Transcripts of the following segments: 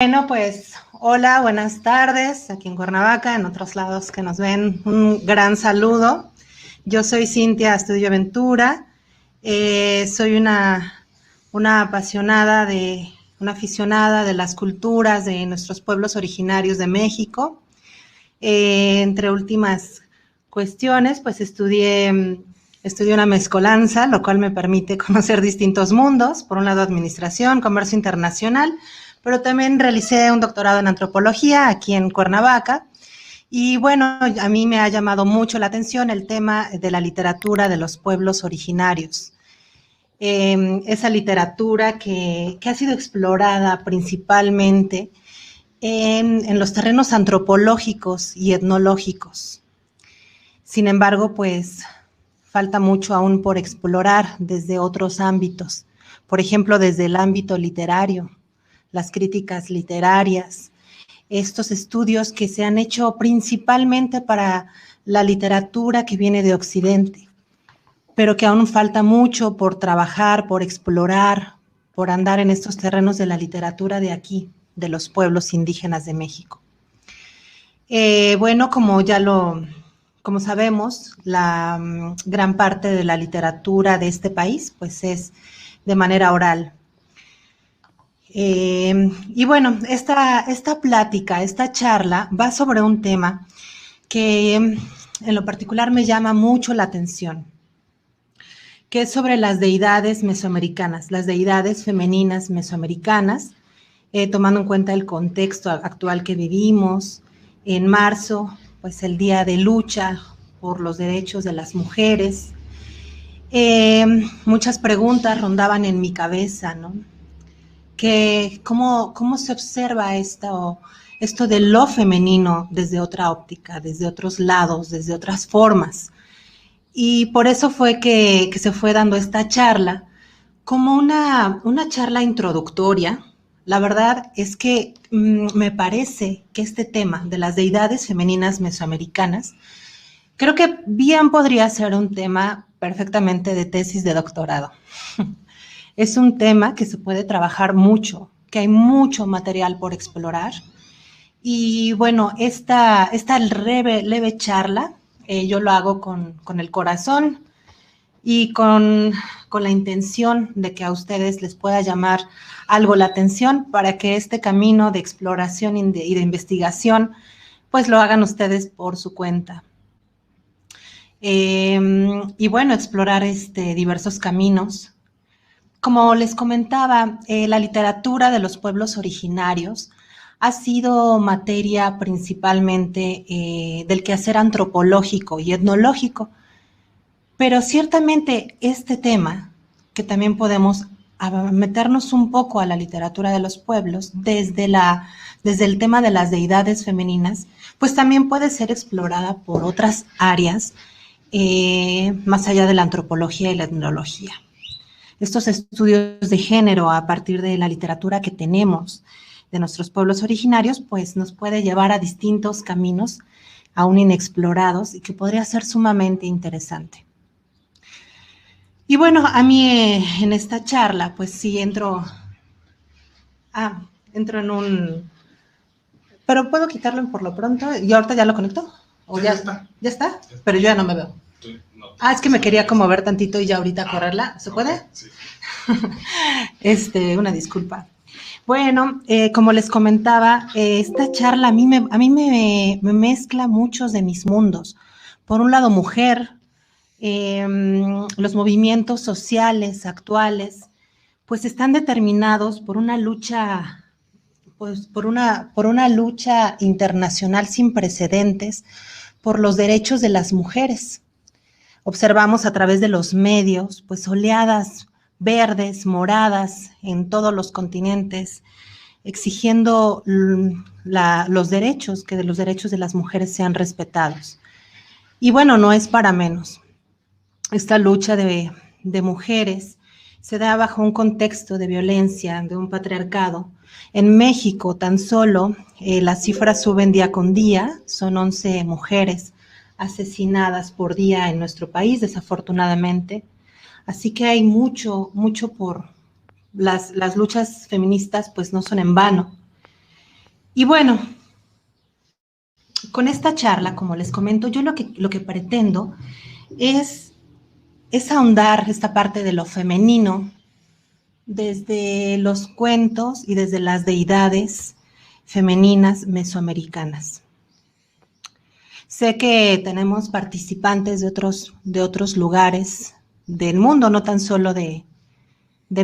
Bueno, pues hola, buenas tardes, aquí en Cuernavaca, en otros lados que nos ven, un gran saludo. Yo soy Cintia Astudillo Ventura, soy una apasionada una aficionada de las culturas de nuestros pueblos originarios de México. Entre últimas cuestiones, pues estudié una mezcolanza, lo cual me permite conocer distintos mundos, por un lado administración, comercio internacional, pero también realicé un doctorado en antropología aquí en Cuernavaca. Y bueno, a mí me ha llamado mucho la atención el tema de la literatura de los pueblos originarios. Esa literatura que ha sido explorada principalmente en los terrenos antropológicos y etnológicos. Sin embargo, pues falta mucho aún por explorar desde otros ámbitos. Por ejemplo, desde el ámbito literario, las críticas literarias, estos estudios que se han hecho principalmente para la literatura que viene de Occidente, pero que aún falta mucho por trabajar, por explorar, por andar en estos terrenos de la literatura de aquí, de los pueblos indígenas de México. Bueno, como sabemos, la gran parte de la literatura de este país pues es de manera oral. Y bueno, esta plática, esta charla va sobre un tema que en lo particular me llama mucho la atención, que es sobre las deidades mesoamericanas, las deidades femeninas mesoamericanas, tomando en cuenta el contexto actual que vivimos. En marzo, pues el día de lucha por los derechos de las mujeres. Muchas preguntas rondaban en mi cabeza, ¿no? ¿Cómo se observa esto de lo femenino desde otra óptica, desde otros lados, desde otras formas? Y por eso fue que se fue dando esta charla como una charla introductoria. La verdad es que me parece que este tema de las deidades femeninas mesoamericanas, creo que bien podría ser un tema perfectamente de tesis de doctorado. Es un tema que se puede trabajar mucho, que hay mucho material por explorar. Y bueno, esta leve charla, yo lo hago con el corazón y con la intención de que a ustedes les pueda llamar algo la atención para que este camino de exploración y de investigación pues lo hagan ustedes por su cuenta. Y bueno, explorar diversos caminos. Como les comentaba, la literatura de los pueblos originarios ha sido materia principalmente del quehacer antropológico y etnológico. Pero ciertamente este tema, que también podemos meternos un poco a la literatura de los pueblos desde el tema de las deidades femeninas, pues también puede ser explorada por otras áreas más allá de la antropología y la etnología. Estos estudios de género a partir de la literatura que tenemos de nuestros pueblos originarios, pues nos puede llevar a distintos caminos aún inexplorados y que podría ser sumamente interesante. Y bueno, a mí en esta charla, pues sí entro en un... Pero puedo quitarlo por lo pronto. ¿Y ahorita ya lo conecto? ¿O ya está? ¿Ya está? Pero yo ya no me veo. Es que me quería como ver tantito y ya ahorita correrla. ¿Se puede? Sí. Una disculpa. Bueno, como les comentaba, esta charla a mí me mezcla muchos de mis mundos. Por un lado, mujer, los movimientos sociales actuales, pues están determinados por una lucha, pues por una lucha internacional sin precedentes por los derechos de las mujeres. Observamos a través de los medios, pues oleadas verdes, moradas en todos los continentes, exigiendo los derechos, que los derechos de las mujeres sean respetados. Y bueno, no es para menos. Esta lucha de mujeres se da bajo un contexto de violencia, de un patriarcado. En México tan solo las cifras suben día con día, son 11 mujeres asesinadas por día en nuestro país, desafortunadamente. Así que hay mucho por... Las luchas feministas pues no son en vano. Y bueno, con esta charla, como les comento, yo lo que pretendo es ahondar esta parte de lo femenino desde los cuentos y desde las deidades femeninas mesoamericanas. Sé que tenemos participantes de otros lugares del mundo, no tan solo de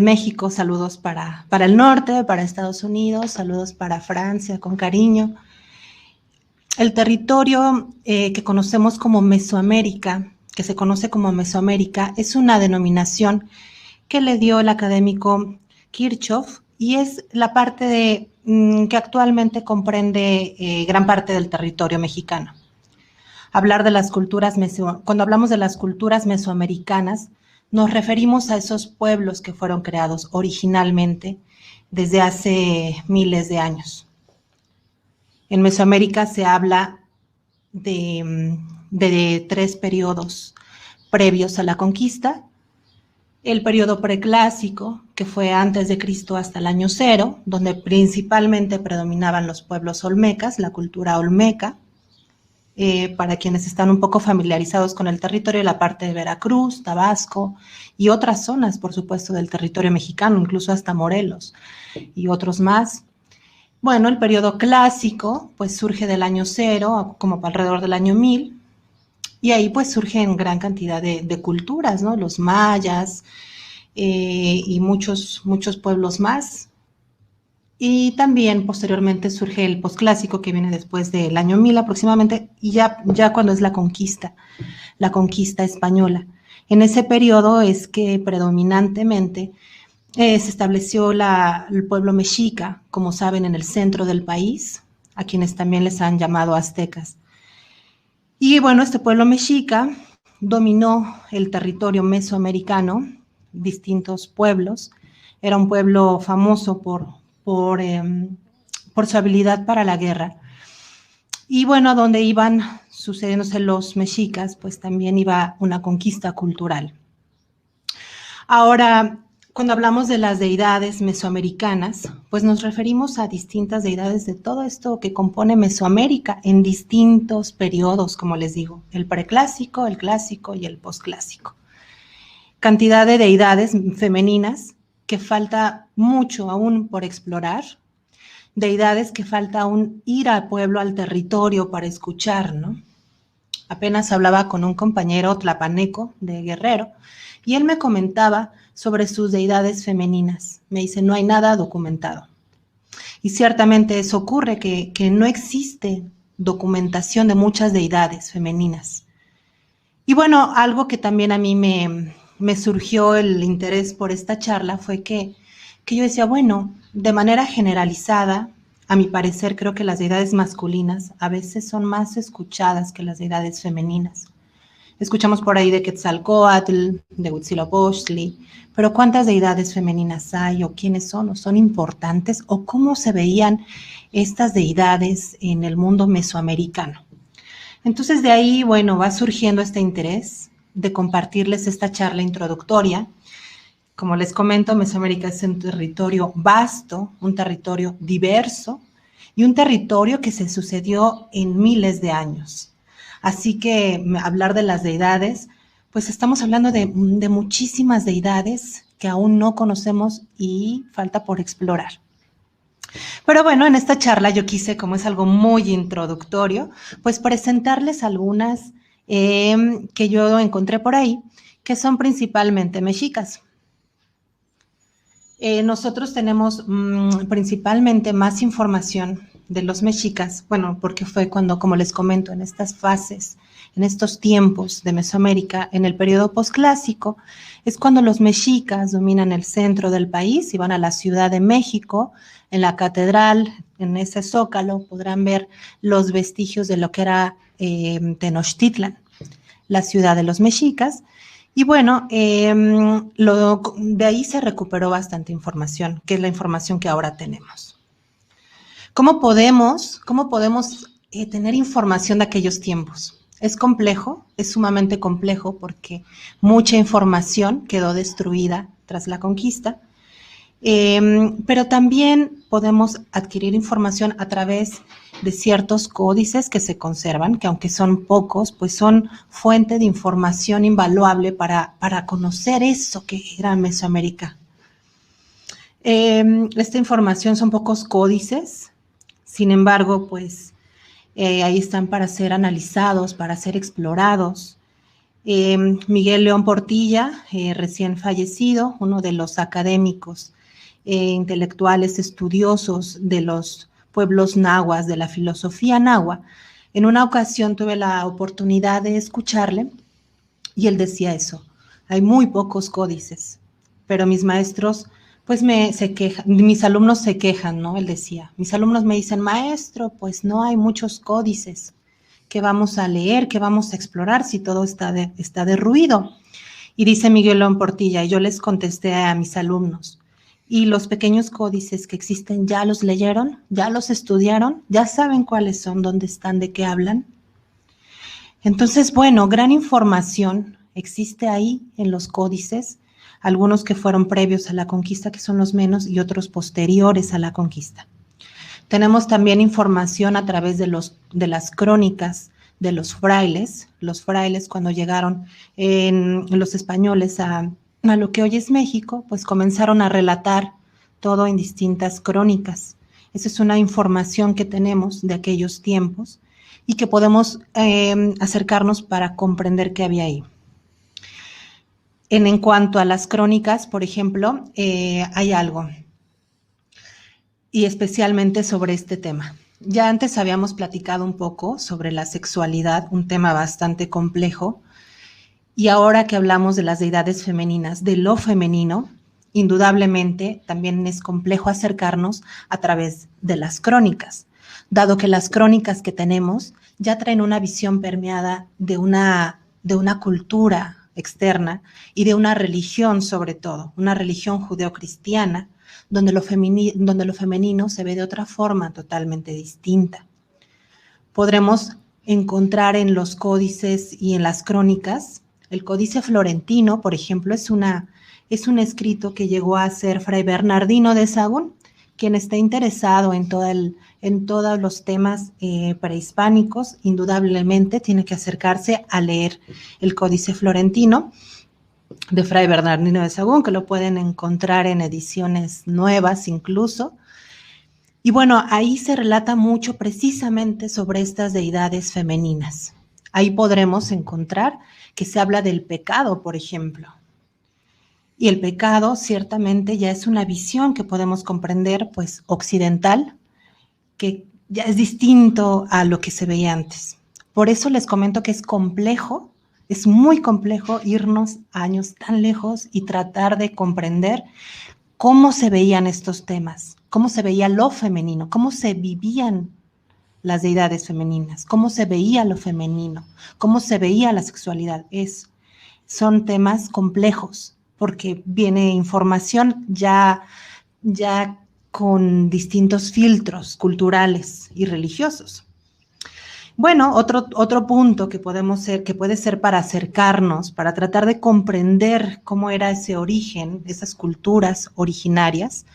México. Saludos para el norte, para Estados Unidos, saludos para Francia, con cariño. El territorio que conocemos como Mesoamérica, que se conoce como Mesoamérica, es una denominación que le dio el académico Kirchhoff y es la parte que actualmente comprende gran parte del territorio mexicano. Hablar de las culturas cuando hablamos de las culturas mesoamericanas, nos referimos a esos pueblos que fueron creados originalmente desde hace miles de años. En Mesoamérica se habla de 3 periodos previos a la conquista: el periodo preclásico, que fue antes de Cristo hasta el año 0, donde principalmente predominaban los pueblos olmecas, la cultura olmeca. Para quienes están un poco familiarizados con el territorio, la parte de Veracruz, Tabasco y otras zonas, por supuesto, del territorio mexicano, incluso hasta Morelos y otros más. Bueno, el periodo clásico pues surge del año 0, como alrededor del año 1000, y ahí pues surgen gran cantidad de culturas, ¿no? Los mayas y muchos pueblos más. Y también posteriormente surge el posclásico, que viene después del año 1000 aproximadamente, y ya cuando es la conquista española. En ese periodo es que predominantemente se estableció el pueblo mexica, como saben, en el centro del país, a quienes también les han llamado aztecas. Y bueno, este pueblo mexica dominó el territorio mesoamericano, distintos pueblos. Era un pueblo famoso por su habilidad para la guerra. Y bueno, a donde iban sucediéndose los mexicas, pues también iba una conquista cultural. Ahora, cuando hablamos de las deidades mesoamericanas, pues nos referimos a distintas deidades de todo esto que compone Mesoamérica en distintos periodos, como les digo, el preclásico, el clásico y el posclásico. Cantidad de deidades femeninas que falta mucho aún por explorar, deidades que falta aún ir al pueblo, al territorio para escuchar, ¿no? Apenas hablaba con un compañero tlapaneco de Guerrero y él me comentaba sobre sus deidades femeninas. Me dice, no hay nada documentado. Y ciertamente eso ocurre, que no existe documentación de muchas deidades femeninas. Y bueno, algo que también a mí me surgió el interés por esta charla fue que yo decía, bueno, de manera generalizada, a mi parecer, creo que las deidades masculinas a veces son más escuchadas que las deidades femeninas. Escuchamos por ahí de Quetzalcóatl, de Huitzilopochtli, pero ¿cuántas deidades femeninas hay? ¿O quiénes son? ¿O son importantes? ¿O cómo se veían estas deidades en el mundo mesoamericano? Entonces de ahí, bueno, va surgiendo este interés de compartirles esta charla introductoria. Como les comento, Mesoamérica es un territorio vasto, un territorio diverso y un territorio que se sucedió en miles de años. Así que hablar de las deidades, pues estamos hablando de muchísimas deidades que aún no conocemos y falta por explorar. Pero bueno, en esta charla yo quise, como es algo muy introductorio, pues presentarles algunas que yo encontré por ahí, que son principalmente mexicas. Nosotros tenemos principalmente más información de los mexicas, bueno, porque fue cuando, como les comento, en estas fases, en estos tiempos de Mesoamérica, en el periodo posclásico, es cuando los mexicas dominan el centro del país y van a la Ciudad de México. En la catedral, en ese zócalo, podrán ver los vestigios de lo que era Tenochtitlan, la ciudad de los mexicas. Y bueno, de ahí se recuperó bastante información, que es la información que ahora tenemos. ¿Cómo podemos tener información de aquellos tiempos? Es complejo, es sumamente complejo porque mucha información quedó destruida tras la conquista, pero también podemos adquirir información a través de ciertos códices que se conservan, que aunque son pocos, pues son fuente de información invaluable para conocer eso que era Mesoamérica. Esta información son pocos códices, sin embargo, pues ahí están para ser analizados, para ser explorados. Miguel León Portilla, recién fallecido, uno de los académicos intelectuales estudiosos de los pueblos nahuas, de la filosofía nahua. En una ocasión tuve la oportunidad de escucharle y él decía eso, hay muy pocos códices, pero mis maestros pues se quejan, mis alumnos se quejan, ¿no? Él decía, mis alumnos me dicen, maestro, pues no hay muchos códices, ¿qué vamos a leer, qué vamos a explorar si todo está derruido? Y dice Miguel León Portilla, y yo les contesté a mis alumnos, ¿y los pequeños códices que existen ya los leyeron? ¿Ya los estudiaron? ¿Ya saben cuáles son, dónde están, de qué hablan? Entonces, bueno, gran información existe ahí en los códices, algunos que fueron previos a la conquista, que son los menos, y otros posteriores a la conquista. Tenemos también información a través de las crónicas de los frailes. Los frailes, cuando llegaron los españoles a lo que hoy es México, pues comenzaron a relatar todo en distintas crónicas. Esa es una información que tenemos de aquellos tiempos y que podemos acercarnos para comprender qué había ahí. En cuanto a las crónicas, por ejemplo, hay algo, y especialmente sobre este tema. Ya antes habíamos platicado un poco sobre la sexualidad, un tema bastante complejo, y ahora que hablamos de las deidades femeninas, de lo femenino, indudablemente también es complejo acercarnos a través de las crónicas, dado que las crónicas que tenemos ya traen una visión permeada de una cultura externa y de una religión, sobre todo, una religión judeocristiana, donde lo femenino se ve de otra forma totalmente distinta. Podremos encontrar en los códices y en las crónicas, el Códice Florentino, por ejemplo, es un escrito que llegó a ser Fray Bernardino de Sahagún. Quien esté interesado en todos los temas prehispánicos, indudablemente tiene que acercarse a leer el Códice Florentino de Fray Bernardino de Sahagún, que lo pueden encontrar en ediciones nuevas incluso. Y bueno, ahí se relata mucho precisamente sobre estas deidades femeninas. Ahí podremos encontrar que se habla del pecado, por ejemplo. Y el pecado ciertamente ya es una visión que podemos comprender, pues, occidental, que ya es distinto a lo que se veía antes. Por eso les comento que es complejo, es muy complejo irnos años tan lejos y tratar de comprender cómo se veían estos temas, cómo se veía lo femenino, cómo se vivían las deidades femeninas, cómo se veía lo femenino, cómo se veía la sexualidad. Son temas complejos, porque viene información ya con distintos filtros culturales y religiosos. Bueno, otro punto que puede ser para acercarnos, para tratar de comprender cómo era ese origen, esas culturas originarias,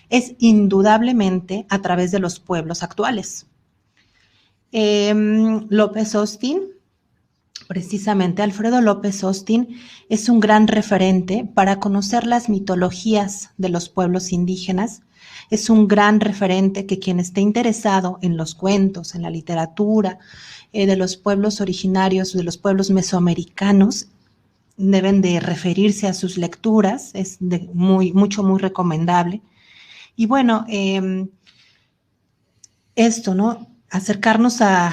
es indudablemente a través de los pueblos actuales. López Austin, precisamente Alfredo López Austin, es un gran referente para conocer las mitologías de los pueblos indígenas. Es un gran referente que quien esté interesado en los cuentos, en la literatura, de los pueblos originarios, de los pueblos mesoamericanos, deben de referirse a sus lecturas, es muy recomendable. Y bueno, esto, ¿no? Acercarnos a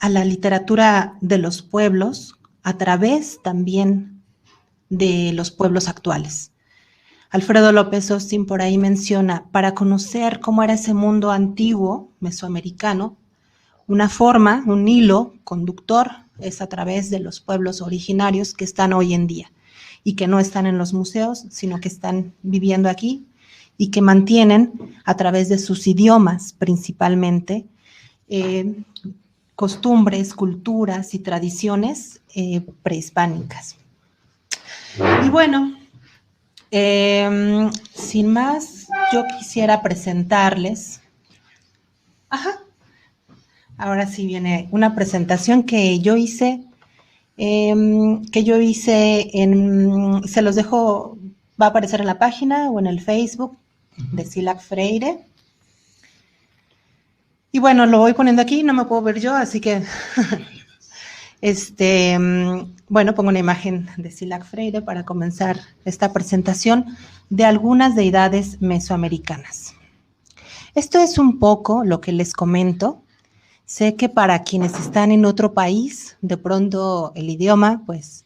la literatura de los pueblos a través también de los pueblos actuales. Alfredo López Austin por ahí menciona, para conocer cómo era ese mundo antiguo mesoamericano, una forma, un hilo conductor es a través de los pueblos originarios que están hoy en día y que no están en los museos, sino que están viviendo aquí y que mantienen a través de sus idiomas principalmente costumbres, culturas y tradiciones prehispánicas. Y bueno, sin más, yo quisiera presentarles, ahora sí viene una presentación que yo hice, se los dejo, va a aparecer en la página o en el Facebook de Silac Freire. Y bueno, lo voy poniendo aquí, no me puedo ver yo, así que bueno, pongo una imagen de Silac Freire para comenzar esta presentación de algunas deidades mesoamericanas. Esto es un poco lo que les comento. Sé que para quienes están en otro país, de pronto el idioma, pues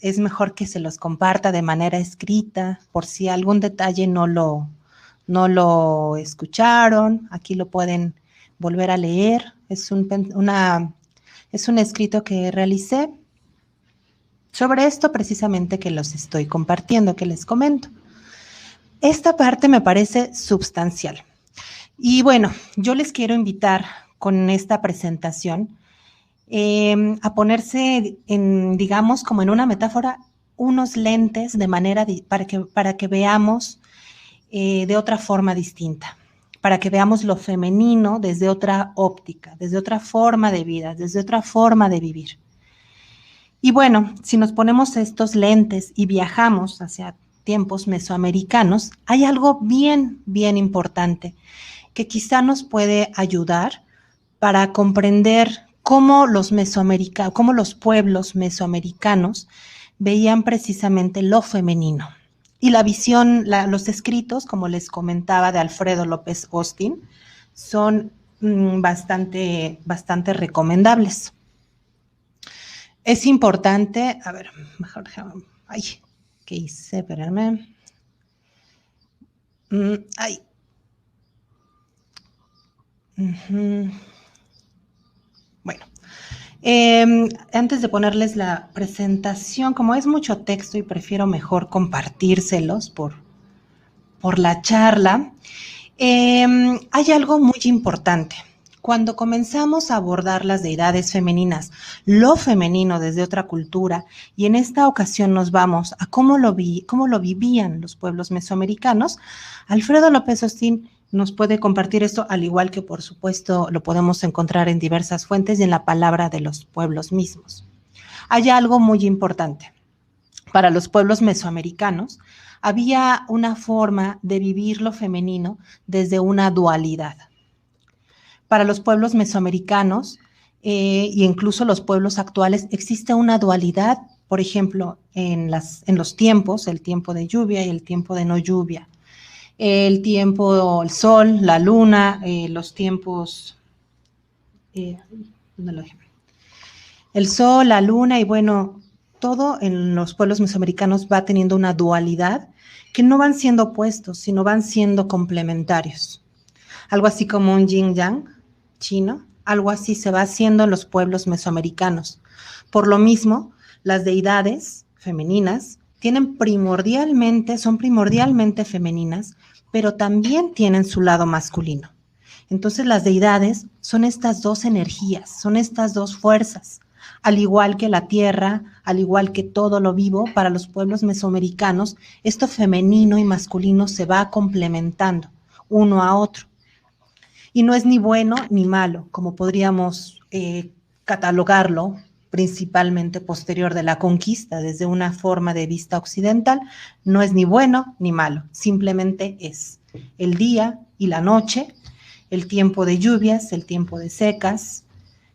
es mejor que se los comparta de manera escrita, por si algún detalle no lo escucharon, aquí lo pueden volver a leer. Es un escrito que realicé sobre esto precisamente que los estoy compartiendo, que les comento. Esta parte me parece sustancial. Y bueno, yo les quiero invitar con esta presentación a ponerse digamos, como en una metáfora, unos lentes de manera para que veamos de otra forma distinta, para que veamos lo femenino desde otra óptica, desde otra forma de vida, desde otra forma de vivir. Y bueno, si nos ponemos estos lentes y viajamos hacia tiempos mesoamericanos, hay algo bien, bien importante que quizá nos puede ayudar para comprender cómo los pueblos mesoamericanos veían precisamente lo femenino. Y la visión, los escritos, como les comentaba, de Alfredo López Austin, son bastante recomendables. Es importante, a ver, mejor déjame, ¿qué hice? Espérame. Bueno, antes de ponerles la presentación, como es mucho texto y prefiero mejor compartírselos por la charla, hay algo muy importante. Cuando comenzamos a abordar las deidades femeninas, lo femenino desde otra cultura, y en esta ocasión nos vamos a cómo lo vivían los pueblos mesoamericanos, Alfredo López Austin nos puede compartir esto, al igual que, por supuesto, lo podemos encontrar en diversas fuentes y en la palabra de los pueblos mismos. Hay algo muy importante. Para los pueblos mesoamericanos, había una forma de vivir lo femenino desde una dualidad. Para los pueblos mesoamericanos e incluso los pueblos actuales existe una dualidad, por ejemplo, en los tiempos, el tiempo de lluvia y el tiempo de no lluvia, el sol, la luna, los tiempos, ¿dónde lo dejé? El sol, la luna y bueno, todo en los pueblos mesoamericanos va teniendo una dualidad que no van siendo opuestos, sino van siendo complementarios. Algo así como un yin-yang chino, algo así se va haciendo en los pueblos mesoamericanos. Por lo mismo, las deidades femeninas son primordialmente femeninas, pero también tienen su lado masculino. Entonces las deidades son estas dos energías, son estas dos fuerzas. Al igual que la tierra, al igual que todo lo vivo, para los pueblos mesoamericanos, esto femenino y masculino se va complementando uno a otro. Y no es ni bueno ni malo, como podríamos catalogarlo, principalmente posterior de la conquista, desde una forma de vista occidental, no es ni bueno ni malo, simplemente es el día y la noche, el tiempo de lluvias, el tiempo de secas,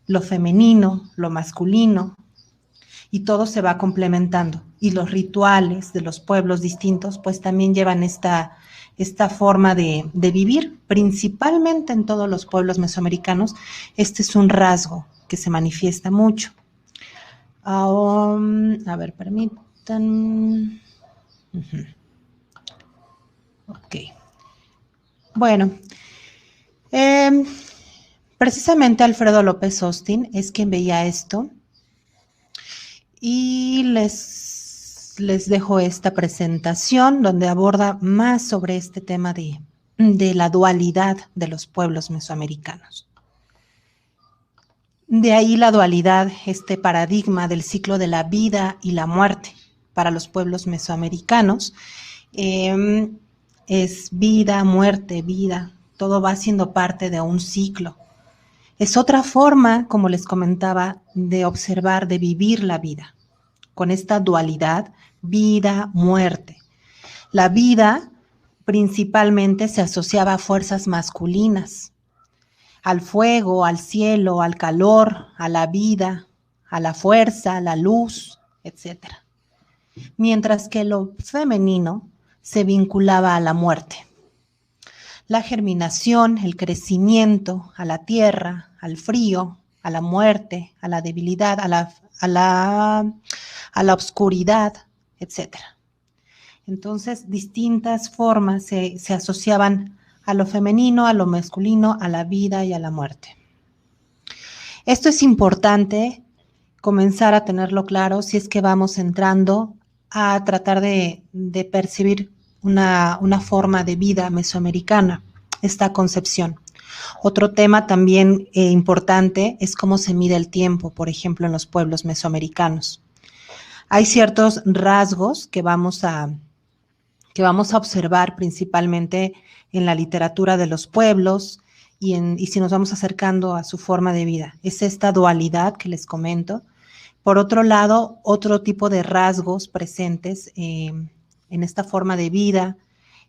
lo femenino, lo masculino, y todo se va complementando. Y los rituales de los pueblos distintos, pues también llevan esta forma de vivir, principalmente en todos los pueblos mesoamericanos. Este es un rasgo que se manifiesta mucho. A ver, permitan. Ok. Bueno, precisamente Alfredo López Austin es quien veía esto y les dejo esta presentación donde aborda más sobre este tema de la dualidad de los pueblos mesoamericanos. De ahí la dualidad, este paradigma del ciclo de la vida y la muerte para los pueblos mesoamericanos. es vida, muerte, vida, todo va siendo parte de un ciclo. Es otra forma, como les comentaba, de observar, de vivir la vida, con esta dualidad, vida, muerte. La vida principalmente se asociaba a fuerzas masculinas, al fuego, al cielo, al calor, a la vida, a la fuerza, a la luz, etcétera. Mientras que lo femenino se vinculaba a la muerte. La germinación, el crecimiento, a la tierra, al frío, a la muerte, a la debilidad, a la oscuridad, etcétera. Entonces, distintas formas se asociaban a lo femenino, a lo masculino, a la vida y a la muerte. Esto es importante comenzar a tenerlo claro si es que vamos entrando a tratar de percibir una forma de vida mesoamericana, esta concepción. Otro tema también importante es cómo se mide el tiempo, por ejemplo, en los pueblos mesoamericanos. Hay ciertos rasgos que vamos a observar principalmente en la literatura de los pueblos y si nos vamos acercando a su forma de vida. Es esta dualidad que les comento. Por otro lado, otro tipo de rasgos presentes en esta forma de vida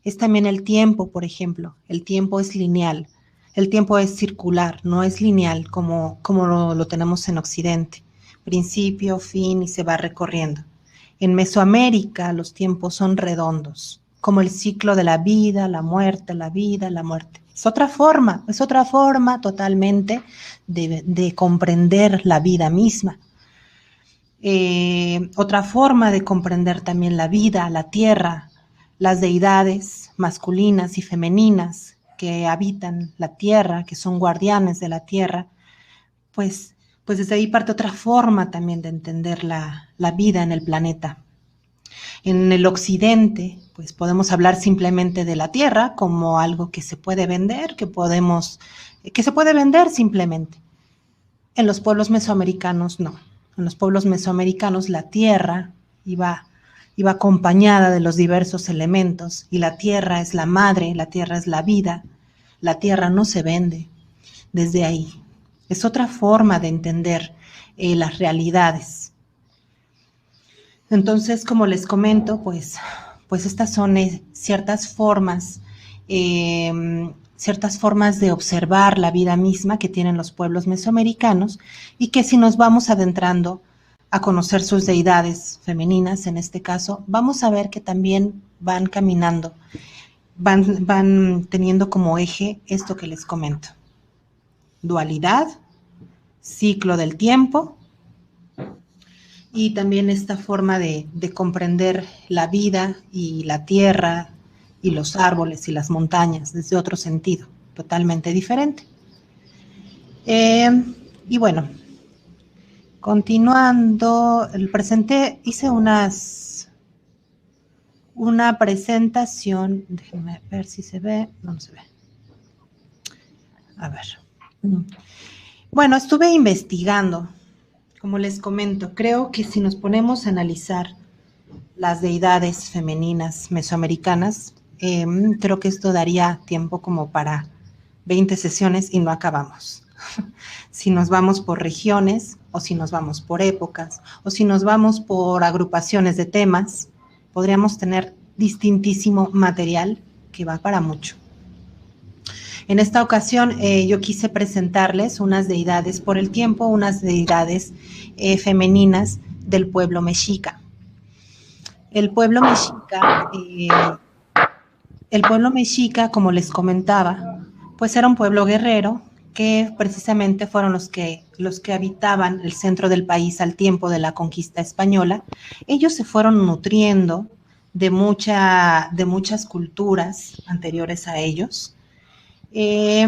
es también el tiempo, por ejemplo. El tiempo es lineal, el tiempo es circular, no es lineal como lo tenemos en Occidente. Principio, fin y se va recorriendo. En Mesoamérica los tiempos son redondos, como el ciclo de la vida, la muerte, la vida, la muerte. Es otra forma totalmente de comprender la vida misma. Otra forma de comprender también la vida, la tierra, las deidades masculinas y femeninas que habitan la tierra, que son guardianes de la tierra, pues desde ahí parte otra forma también de entender la vida en el planeta. En el occidente, pues podemos hablar simplemente de la tierra como algo que se puede vender, que se puede vender simplemente. En los pueblos mesoamericanos no. En los pueblos mesoamericanos la tierra iba acompañada de los diversos elementos y la tierra es la madre, la tierra es la vida, la tierra no se vende. Desde ahí es otra forma de entender las realidades. Entonces, como les comento, pues estas son ciertas formas de observar la vida misma que tienen los pueblos mesoamericanos y que si nos vamos adentrando a conocer sus deidades femeninas, en este caso, vamos a ver que también van caminando, van teniendo como eje esto que les comento. Dualidad, ciclo del tiempo y también esta forma de comprender la vida y la tierra y los árboles y las montañas desde otro sentido, totalmente diferente. Y bueno, continuando, hice una presentación, déjenme ver si se ve, no se ve. A ver. Bueno, estuve investigando, como les comento, creo que si nos ponemos a analizar las deidades femeninas mesoamericanas, creo que esto daría tiempo como para 20 sesiones y no acabamos. Si nos vamos por regiones o si nos vamos por épocas o si nos vamos por agrupaciones de temas, podríamos tener distintísimo material que va para mucho. En esta ocasión yo quise presentarles unas deidades por el tiempo, unas deidades femeninas del pueblo mexica. El pueblo mexica, como les comentaba, pues era un pueblo guerrero que precisamente fueron los que habitaban el centro del país al tiempo de la conquista española. Ellos se fueron nutriendo de muchas culturas anteriores a ellos. Y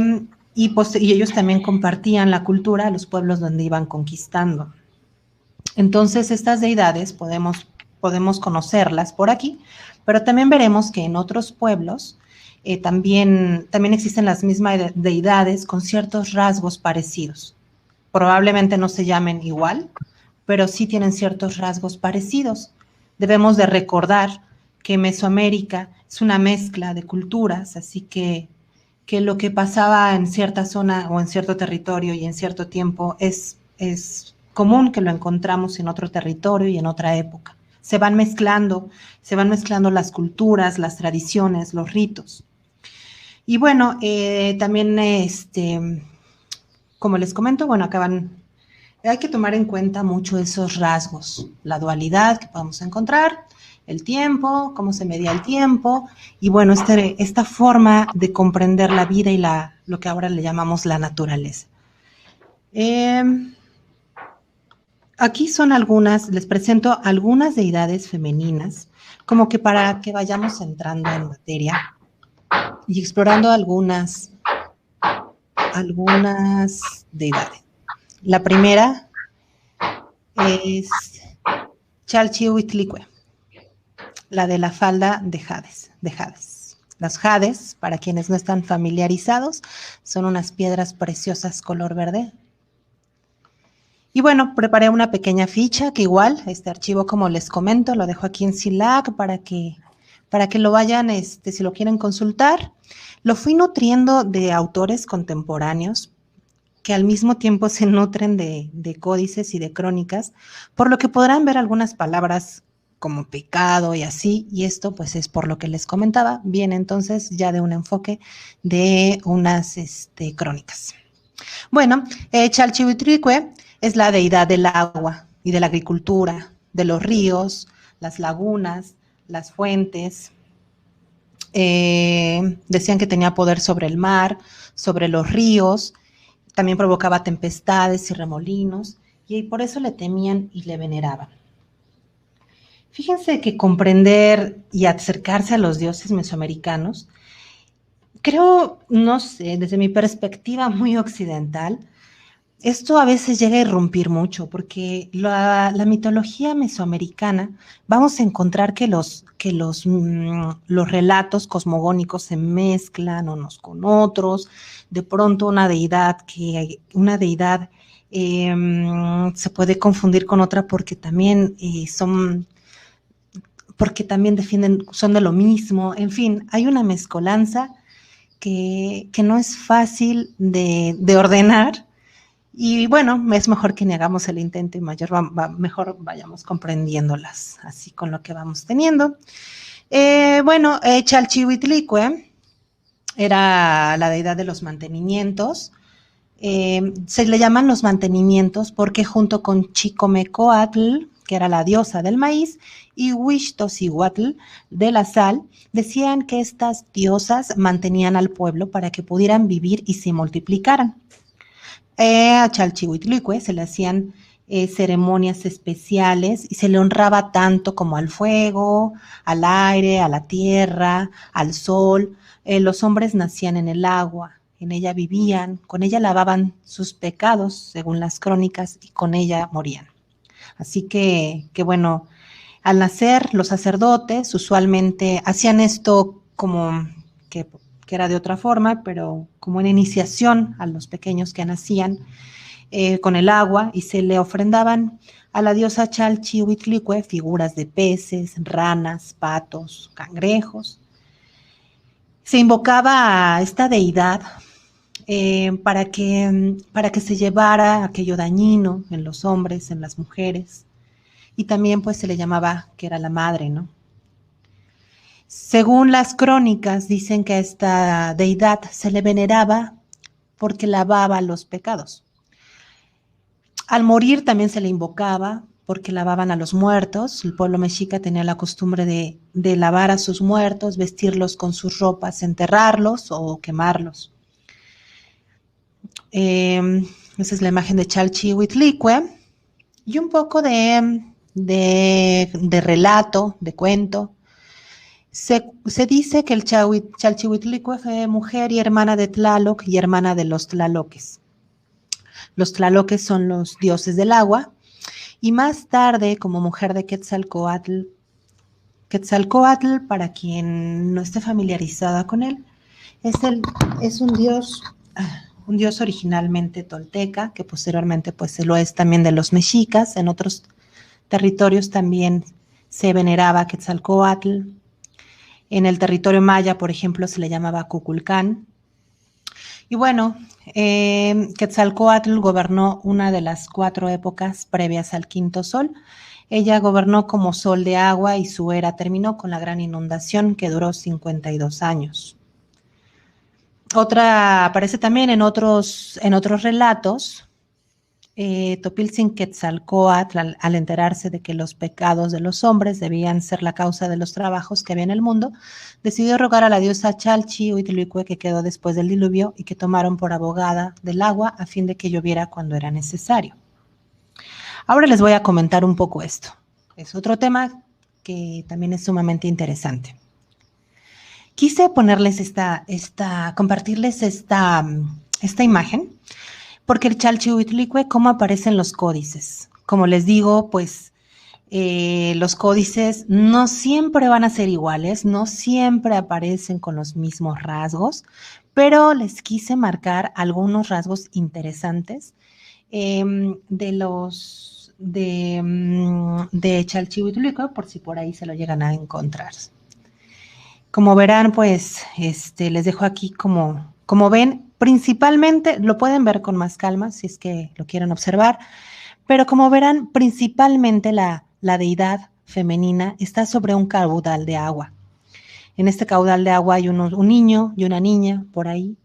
ellos también compartían la cultura a los pueblos donde iban conquistando. Entonces, estas deidades podemos conocerlas por aquí, pero también veremos que en otros pueblos también existen las mismas deidades con ciertos rasgos parecidos. Probablemente no se llamen igual, pero sí tienen ciertos rasgos parecidos. Debemos de recordar que Mesoamérica es una mezcla de culturas, así que lo que pasaba en cierta zona o en cierto territorio y en cierto tiempo es común que lo encontramos en otro territorio y en otra época. Se van mezclando las culturas, las tradiciones, los ritos. Y bueno, también, como les comento, bueno, hay que tomar en cuenta mucho esos rasgos, la dualidad que podemos encontrar, el tiempo, cómo se medía el tiempo, y bueno, esta forma de comprender la vida y lo que ahora le llamamos la naturaleza. Aquí son les presento algunas deidades femeninas, como que para que vayamos entrando en materia y explorando algunas deidades. La primera es Chalchihuitlicue, la de la falda de Hades. Los Hades, para quienes no están familiarizados, son unas piedras preciosas color verde. Y bueno, preparé una pequeña ficha que igual, este archivo, como les comento, lo dejo aquí en CILAC para que lo vayan, si lo quieren consultar. Lo fui nutriendo de autores contemporáneos que al mismo tiempo se nutren de códices y de crónicas, por lo que podrán ver algunas palabras como pecado y así, y esto pues es por lo que les comentaba, viene entonces ya de un enfoque de unas crónicas. Bueno, Chalchihuitlicue es la deidad del agua y de la agricultura, de los ríos, las lagunas, las fuentes. Decían que tenía poder sobre el mar, sobre los ríos, también provocaba tempestades y remolinos, y por eso le temían y le veneraban. Fíjense que comprender y acercarse a los dioses mesoamericanos, creo, no sé, desde mi perspectiva muy occidental, esto a veces llega a irrumpir mucho, porque la mitología mesoamericana, vamos a encontrar que los relatos cosmogónicos se mezclan unos con otros, de pronto una deidad se puede confundir con otra porque también son de lo mismo, en fin, hay una mezcolanza que no es fácil de ordenar. Y bueno, es mejor que ni hagamos el intento y mejor vayamos comprendiéndolas así con lo que vamos teniendo. Chalchihuitlicue era la deidad de los mantenimientos. Se le llaman los mantenimientos porque junto con Chicomecoatl, que era la diosa del maíz, y Huixtocihuatl de la sal, decían que estas diosas mantenían al pueblo para que pudieran vivir y se multiplicaran. A Chalchihuitlicue se le hacían ceremonias especiales y se le honraba tanto como al fuego, al aire, a la tierra, al sol. Los hombres nacían en el agua, en ella vivían, con ella lavaban sus pecados, según las crónicas, y con ella morían. Así que bueno, al nacer los sacerdotes usualmente hacían esto como que era de otra forma, pero como una iniciación a los pequeños que nacían con el agua, y se le ofrendaban a la diosa Chalchihuitlicue figuras de peces, ranas, patos, cangrejos. Se invocaba a esta deidad para que se llevara aquello dañino en los hombres, en las mujeres, y también pues se le llamaba que era la madre, ¿no? Según las crónicas, dicen que a esta deidad se le veneraba porque lavaba los pecados. Al morir también se le invocaba porque lavaban a los muertos. El pueblo mexica tenía la costumbre de lavar a sus muertos, vestirlos con sus ropas, enterrarlos o quemarlos. Esa es la imagen de Chalchihuitlicue. Y un poco de relato, de cuento. Se dice que el Chalchihuitlicue fue mujer y hermana de Tlaloc y hermana de los tlaloques. Los tlaloques son los dioses del agua. Y más tarde, como mujer de Quetzalcóatl, para quien no esté familiarizada con él, es un dios originalmente tolteca, que posteriormente pues se lo es también de los mexicas. En otros territorios también se veneraba a Quetzalcóatl. En el territorio maya, por ejemplo, se le llamaba Cuculcán. Y bueno, Quetzalcóatl gobernó una de las 4 épocas previas al quinto sol. Ella gobernó como sol de agua y su era terminó con la gran inundación que duró 52 años. Otra aparece también en otros relatos. Topiltzin Quetzalcóatl, al enterarse de que los pecados de los hombres debían ser la causa de los trabajos que había en el mundo, decidió rogar a la diosa Chalchihuitlicue, que quedó después del diluvio y que tomaron por abogada del agua a fin de que lloviera cuando era necesario. Ahora les voy a comentar un poco esto. Es otro tema que también es sumamente interesante. Quise ponerles compartirles esta imagen, porque el Chalchihuitlicue, ¿cómo aparecen los códices? Como les digo, pues los códices no siempre van a ser iguales, no siempre aparecen con los mismos rasgos, pero les quise marcar algunos rasgos interesantes de Chalchihuitlicue, por si por ahí se lo llegan a encontrar. Como verán, pues les dejo aquí como ven, principalmente lo pueden ver con más calma si es que lo quieren observar, pero como verán, principalmente la deidad femenina está sobre un caudal de agua. En este caudal de agua hay un niño y una niña por ahí.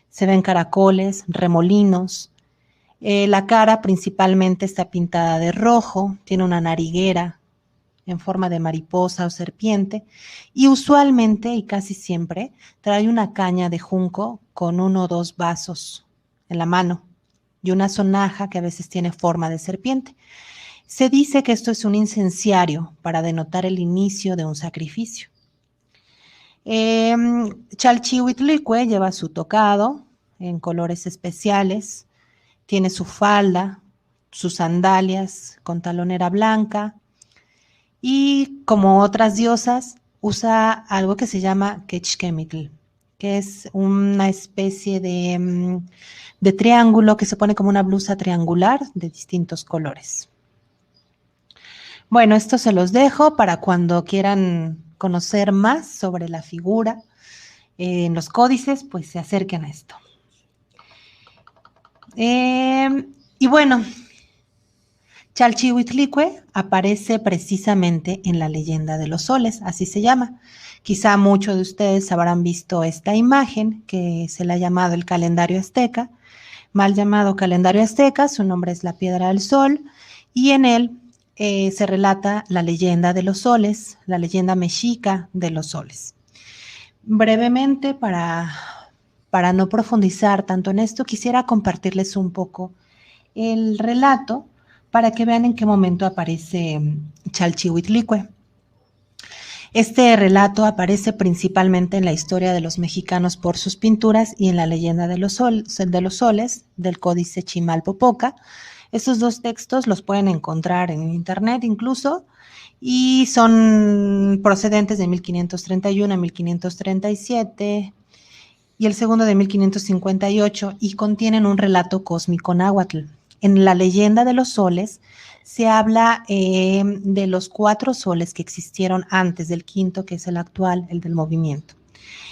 Se ven caracoles, remolinos. La cara principalmente está pintada de rojo, tiene una nariguera en forma de mariposa o serpiente, y usualmente y casi siempre trae una caña de junco con 1 o 2 vasos en la mano y una sonaja que a veces tiene forma de serpiente. Se dice que esto es un incenciario para denotar el inicio de un sacrificio. Chalchihuitlicue lleva su tocado en colores especiales, tiene su falda, sus sandalias con talonera blanca, y como otras diosas, usa algo que se llama Quechquemitl, que es una especie de triángulo que se pone como una blusa triangular de distintos colores. Bueno, esto se los dejo para cuando quieran conocer más sobre la figura en los códices, pues se acerquen a esto. Y bueno, Chalchihuitlicue aparece precisamente en la leyenda de los soles, así se llama. Quizá muchos de ustedes habrán visto esta imagen que se le ha llamado el calendario azteca, mal llamado calendario azteca, su nombre es la piedra del sol, y en él se relata la leyenda de los soles, la leyenda mexica de los soles. Brevemente, para no profundizar tanto en esto, quisiera compartirles un poco el relato para que vean en qué momento aparece Chalchihuitlicue. Este relato aparece principalmente en la historia de los mexicanos por sus pinturas y en la leyenda de los soles del Códice Chimalpopoca. Estos 2 textos los pueden encontrar en internet incluso y son procedentes de 1531 a 1537 y el segundo de 1558 y contienen un relato cósmico náhuatl. En la leyenda de los soles se habla de los 4 soles que existieron antes del quinto, que es el actual, el del movimiento.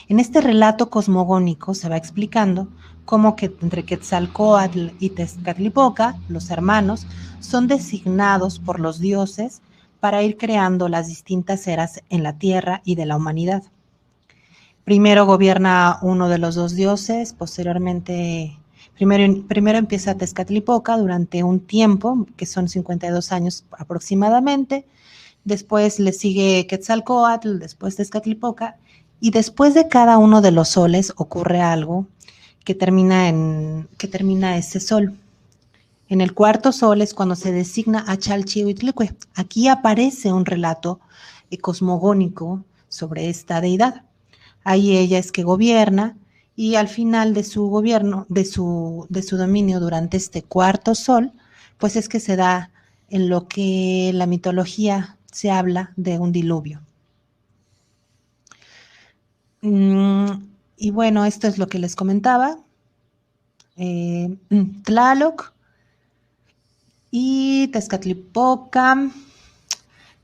En este relato cosmogónico se va explicando cómo que entre Quetzalcóatl y Tezcatlipoca, los hermanos, son designados por los dioses para ir creando las distintas eras en la tierra y de la humanidad. Primero gobierna uno de los 2 dioses, posteriormente, primero empieza Tezcatlipoca durante un tiempo, que son 52 años aproximadamente, después le sigue Quetzalcóatl, después Tezcatlipoca, y después de cada uno de los soles ocurre algo que termina ese sol. En el 4.º sol es cuando se designa a Chalchihuitlicue. Aquí aparece un relato cosmogónico sobre esta deidad. Ahí ella es que gobierna y al final de su gobierno, de su dominio durante este 4.º sol, pues es que se da en lo que la mitología se habla de un diluvio. Y bueno, esto es lo que les comentaba. Tlaloc y Tezcatlipoca,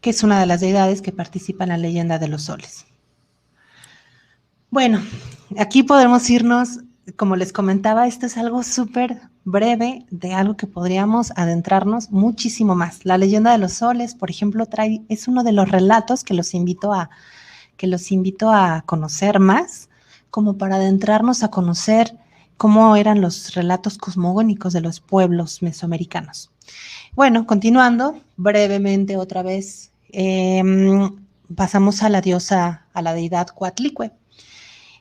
que es una de las deidades que participa en la leyenda de los soles. Bueno, aquí podemos irnos, como les comentaba, esto es algo súper breve de algo que podríamos adentrarnos muchísimo más. La leyenda de los soles, por ejemplo, es uno de los relatos que los invito a conocer más, como para adentrarnos a conocer cómo eran los relatos cosmogónicos de los pueblos mesoamericanos. Bueno, continuando brevemente otra vez, pasamos a la diosa, a la deidad Coatlicue,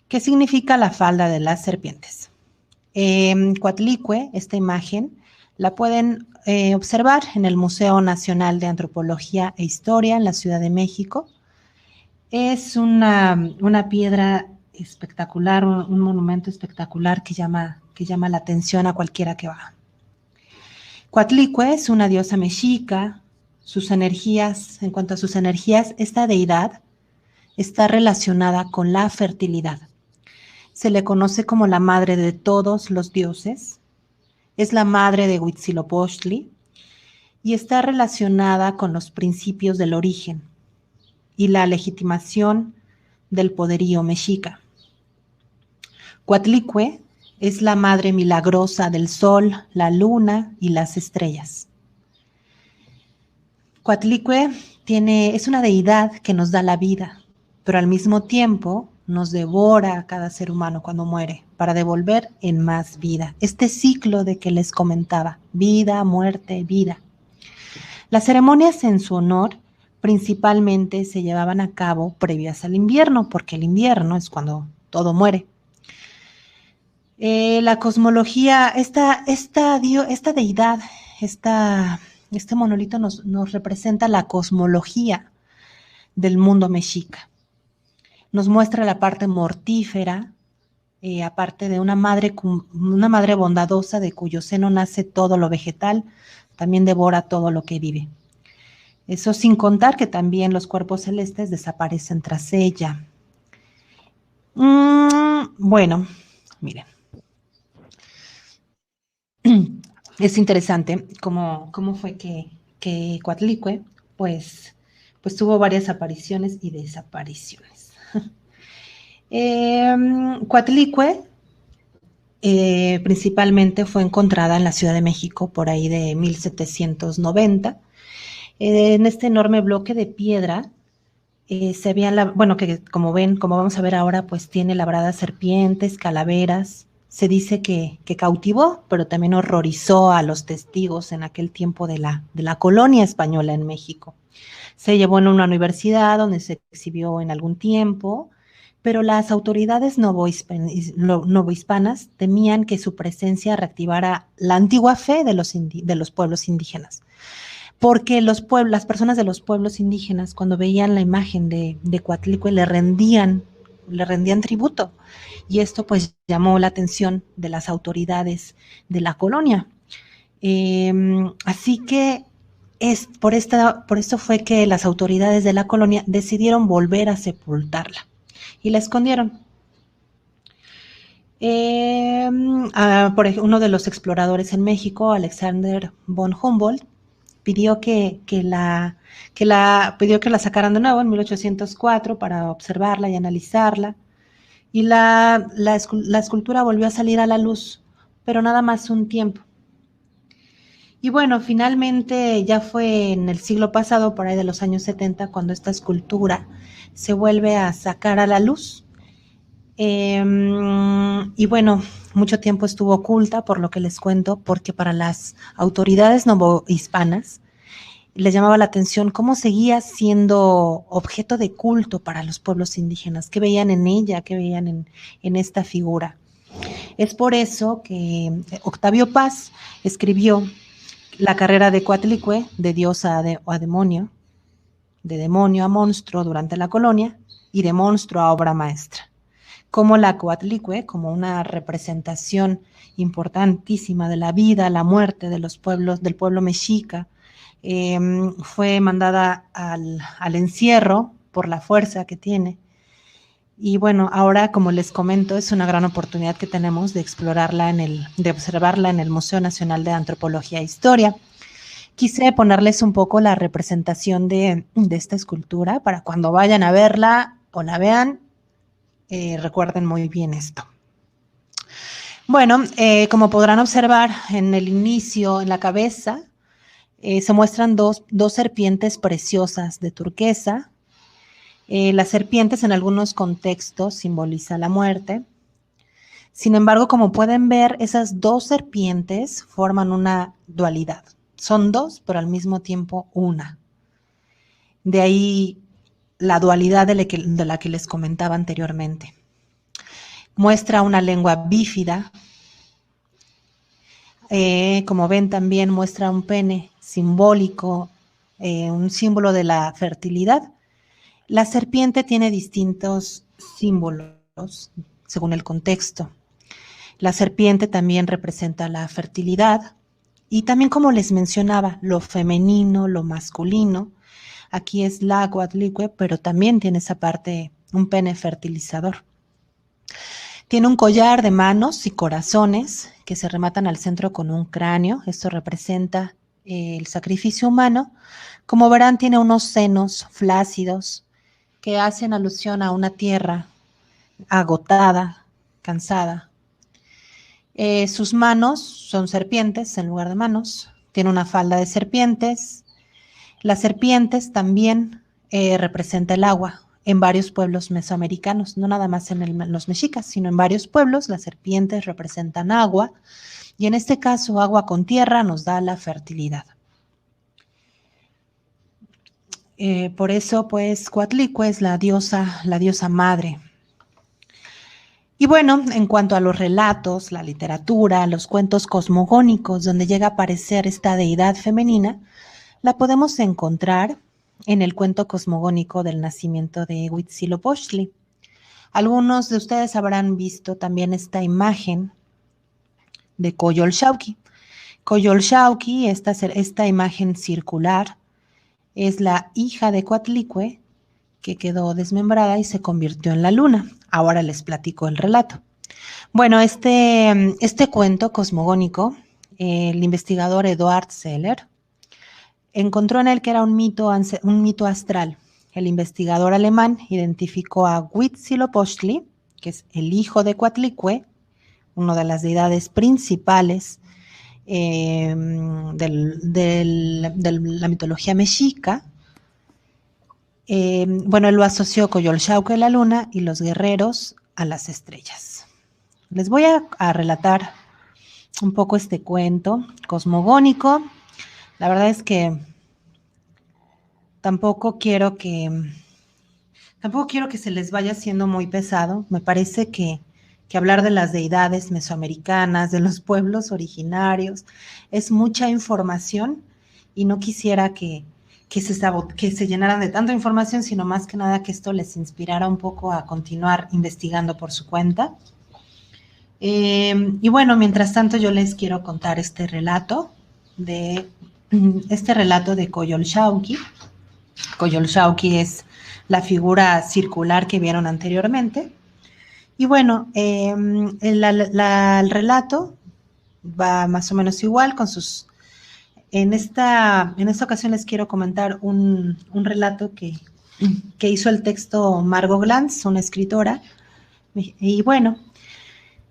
que significa la falda de las serpientes. Coatlicue, esta imagen, la pueden observar en el Museo Nacional de Antropología e Historia en la Ciudad de México. Es una piedra espectacular, un monumento espectacular que llama la atención a cualquiera que va. Coatlicue es una diosa mexica. Sus energías, en cuanto a sus energías, esta deidad está relacionada con la fertilidad. Se le conoce como la madre de todos los dioses. Es la madre de Huitzilopochtli y está relacionada con los principios del origen y la legitimación del poderío mexica. Coatlicue es la madre milagrosa del sol, la luna y las estrellas. Coatlicue es una deidad que nos da la vida, pero al mismo tiempo nos devora a cada ser humano cuando muere para devolver en más vida. Este ciclo de que les comentaba, vida, muerte, vida. Las ceremonias en su honor principalmente se llevaban a cabo previas al invierno, porque el invierno es cuando todo muere. La cosmología, esta deidad, este monolito nos representa la cosmología del mundo mexica. Nos muestra la parte mortífera, aparte de una madre bondadosa de cuyo seno nace todo lo vegetal, también devora todo lo que vive. Eso sin contar que también los cuerpos celestes desaparecen tras ella. Bueno, miren. Es interesante cómo fue que Coatlicue pues tuvo varias apariciones y desapariciones. Coatlicue principalmente fue encontrada en la Ciudad de México por ahí de 1790. En este enorme bloque de piedra se habían, que como vamos a ver ahora, pues tiene labradas serpientes, calaveras. Se dice que cautivó, pero también horrorizó a los testigos en aquel tiempo de la colonia española en México. Se llevó en una universidad donde se exhibió en algún tiempo, pero las autoridades novohispanas temían que su presencia reactivara la antigua fe de los pueblos indígenas. Porque las personas de los pueblos indígenas, cuando veían la imagen de Coatlicue, le rendían tributo. Y esto pues llamó la atención de las autoridades de la colonia. Así que por esto fue que las autoridades de la colonia decidieron volver a sepultarla y la escondieron. Por ejemplo, uno de los exploradores en México, Alexander von Humboldt, pidió que la sacaran de nuevo en 1804 para observarla y analizarla. Y la escultura volvió a salir a la luz, pero nada más un tiempo. Y bueno, finalmente ya fue en el siglo pasado, por ahí de los años 70, cuando esta escultura se vuelve a sacar a la luz. Y bueno, mucho tiempo estuvo oculta, por lo que les cuento, porque para las autoridades novohispanas les llamaba la atención cómo seguía siendo objeto de culto para los pueblos indígenas, qué veían en ella, qué veían en esta figura. Es por eso que Octavio Paz escribió La carrera de Coatlicue, de diosa a demonio, de demonio a monstruo durante la colonia y de monstruo a obra maestra. Como la Coatlicue, como una representación importantísima de la vida, la muerte de los pueblos, del pueblo mexica, fue mandada al encierro por la fuerza que tiene. Y bueno, ahora, como les comento, es una gran oportunidad que tenemos de explorarla, de observarla en el Museo Nacional de Antropología e Historia. Quise ponerles un poco la representación de esta escultura para cuando vayan a verla o la vean, recuerden muy bien esto. Bueno, como podrán observar en el inicio, en la cabeza, se muestran dos serpientes preciosas de turquesa. Las serpientes en algunos contextos simbolizan la muerte. Sin embargo, como pueden ver, esas dos serpientes forman una dualidad. Son dos, pero al mismo tiempo una. De ahí la dualidad de la que les comentaba anteriormente. Muestra una lengua bífida. Como ven, también muestra un pene simbólico, un símbolo de la fertilidad. La serpiente tiene distintos símbolos según el contexto. La serpiente también representa la fertilidad y también, como les mencionaba, lo femenino, lo masculino. Aquí es la Coatlicue, pero también tiene esa parte, un pene fertilizador. Tiene un collar de manos y corazones que se rematan al centro con un cráneo. Esto representa el sacrificio humano. Como verán, tiene unos senos flácidos que hacen alusión a una tierra agotada, cansada. Sus manos son serpientes en lugar de manos. Tiene una falda de serpientes. Las serpientes también representa el agua en varios pueblos mesoamericanos, no nada más en los mexicas, sino en varios pueblos las serpientes representan agua y en este caso agua con tierra nos da la fertilidad. Por eso, pues, Coatlicue es la diosa madre. Y bueno, en cuanto a los relatos, la literatura, los cuentos cosmogónicos, donde llega a aparecer esta deidad femenina, la podemos encontrar en el cuento cosmogónico del nacimiento de Huitzilopochtli. Algunos de ustedes habrán visto también esta imagen de Coyolxauhqui. Coyolxauhqui, esta imagen circular, es la hija de Coatlicue que quedó desmembrada y se convirtió en la luna. Ahora les platico el relato. Bueno, este cuento cosmogónico, el investigador Eduard Seller encontró en él que era un mito astral. El investigador alemán identificó a Huitzilopochtli, que es el hijo de Coatlicue, una de las deidades principales de la mitología mexica. Bueno, él lo asoció Coyolxauhqui a la luna y los guerreros a las estrellas. Les voy a relatar un poco este cuento cosmogónico. La verdad es que tampoco quiero que se les vaya haciendo muy pesado. Me parece que hablar de las deidades mesoamericanas, de los pueblos originarios, es mucha información y no quisiera que se llenaran de tanta información, sino más que nada que esto les inspirara un poco a continuar investigando por su cuenta. Y bueno, mientras tanto yo les quiero contar este relato de Coyolxauhqui. Coyolxauhqui es la figura circular que vieron anteriormente. Y bueno, el relato va más o menos igual con sus... En esta ocasión les quiero comentar un relato que hizo el texto Margot Glantz, una escritora. Y bueno,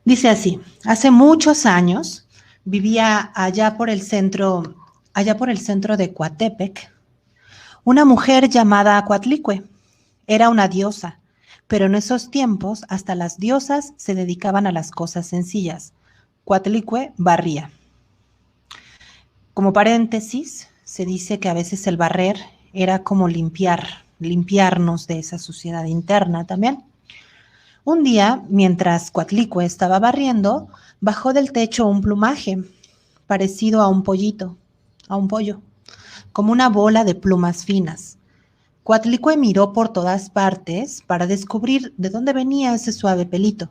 dice así: hace muchos años vivía allá por el centro de Coatepec, una mujer llamada Coatlicue. Era una diosa, pero en esos tiempos hasta las diosas se dedicaban a las cosas sencillas. Coatlicue barría. Como paréntesis, se dice que a veces el barrer era como limpiarnos de esa suciedad interna también. Un día, mientras Coatlicue estaba barriendo, bajó del techo un plumaje parecido a un pollo, como una bola de plumas finas. Coatlicue miró por todas partes para descubrir de dónde venía ese suave pelito,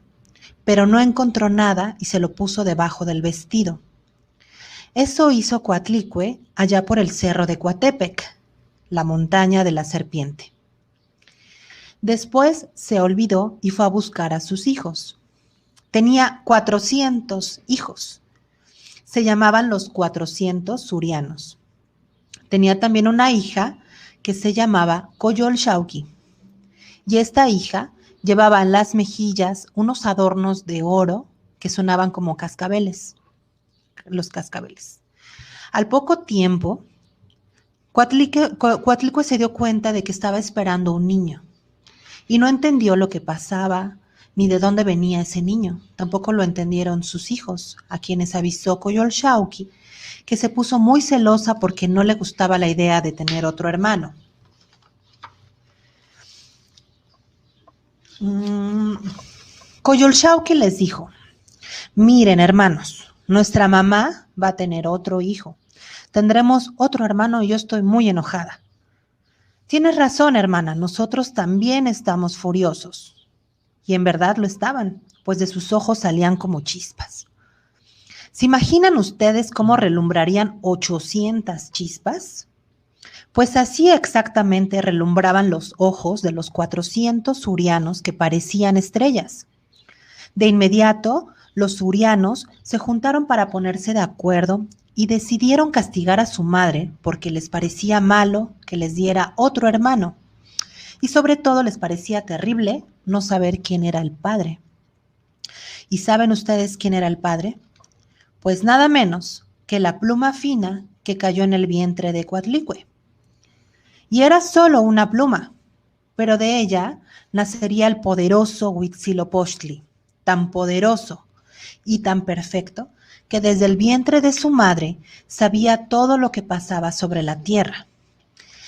pero no encontró nada y se lo puso debajo del vestido. Eso hizo Coatlicue allá por el cerro de Coatepec, la montaña de la serpiente. Después se olvidó y fue a buscar a sus hijos. Tenía 400 hijos. Se llamaban los 400 surianos. Tenía también una hija que se llamaba Coyolxauhqui. Y esta hija Llevaba en las mejillas unos adornos de oro que sonaban como cascabeles, los cascabeles. Al poco tiempo, Coatlicue se dio cuenta de que estaba esperando un niño y no entendió lo que pasaba ni de dónde venía ese niño. Tampoco lo entendieron sus hijos, a quienes avisó Coyolxauhqui, que se puso muy celosa porque no le gustaba la idea de tener otro hermano. Coyolxauhqui les dijo: miren, hermanos, nuestra mamá va a tener otro hijo. Tendremos otro hermano y yo estoy muy enojada. Tienes razón, hermana, nosotros también estamos furiosos. Y en verdad lo estaban, pues de sus ojos salían como chispas. ¿Se imaginan ustedes cómo relumbrarían 800 chispas? Pues así exactamente relumbraban los ojos de los 400 surianos que parecían estrellas. De inmediato, los surianos se juntaron para ponerse de acuerdo y decidieron castigar a su madre porque les parecía malo que les diera otro hermano. Y sobre todo les parecía terrible no saber quién era el padre. ¿Y saben ustedes quién era el padre? Pues nada menos que la pluma fina que cayó en el vientre de Coatlicue. Y era solo una pluma, pero de ella nacería el poderoso Huitzilopochtli, tan poderoso y tan perfecto que desde el vientre de su madre sabía todo lo que pasaba sobre la tierra.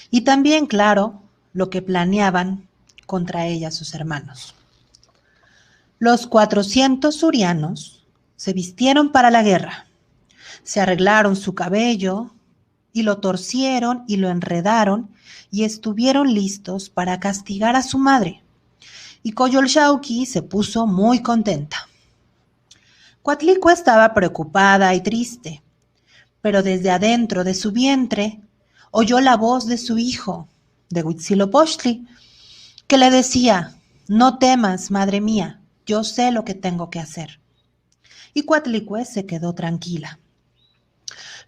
Y también, claro, lo que planeaban contra ella sus hermanos. Los 400 surianos se vistieron para la guerra, se arreglaron su cabello y lo torcieron y lo enredaron y estuvieron listos para castigar a su madre. Y Coyolxauhqui se puso muy contenta. Coatlicue estaba preocupada y triste, pero desde adentro de su vientre oyó la voz de su hijo, de Huitzilopochtli, que le decía: no temas, madre mía, yo sé lo que tengo que hacer. Y Coatlicue se quedó tranquila.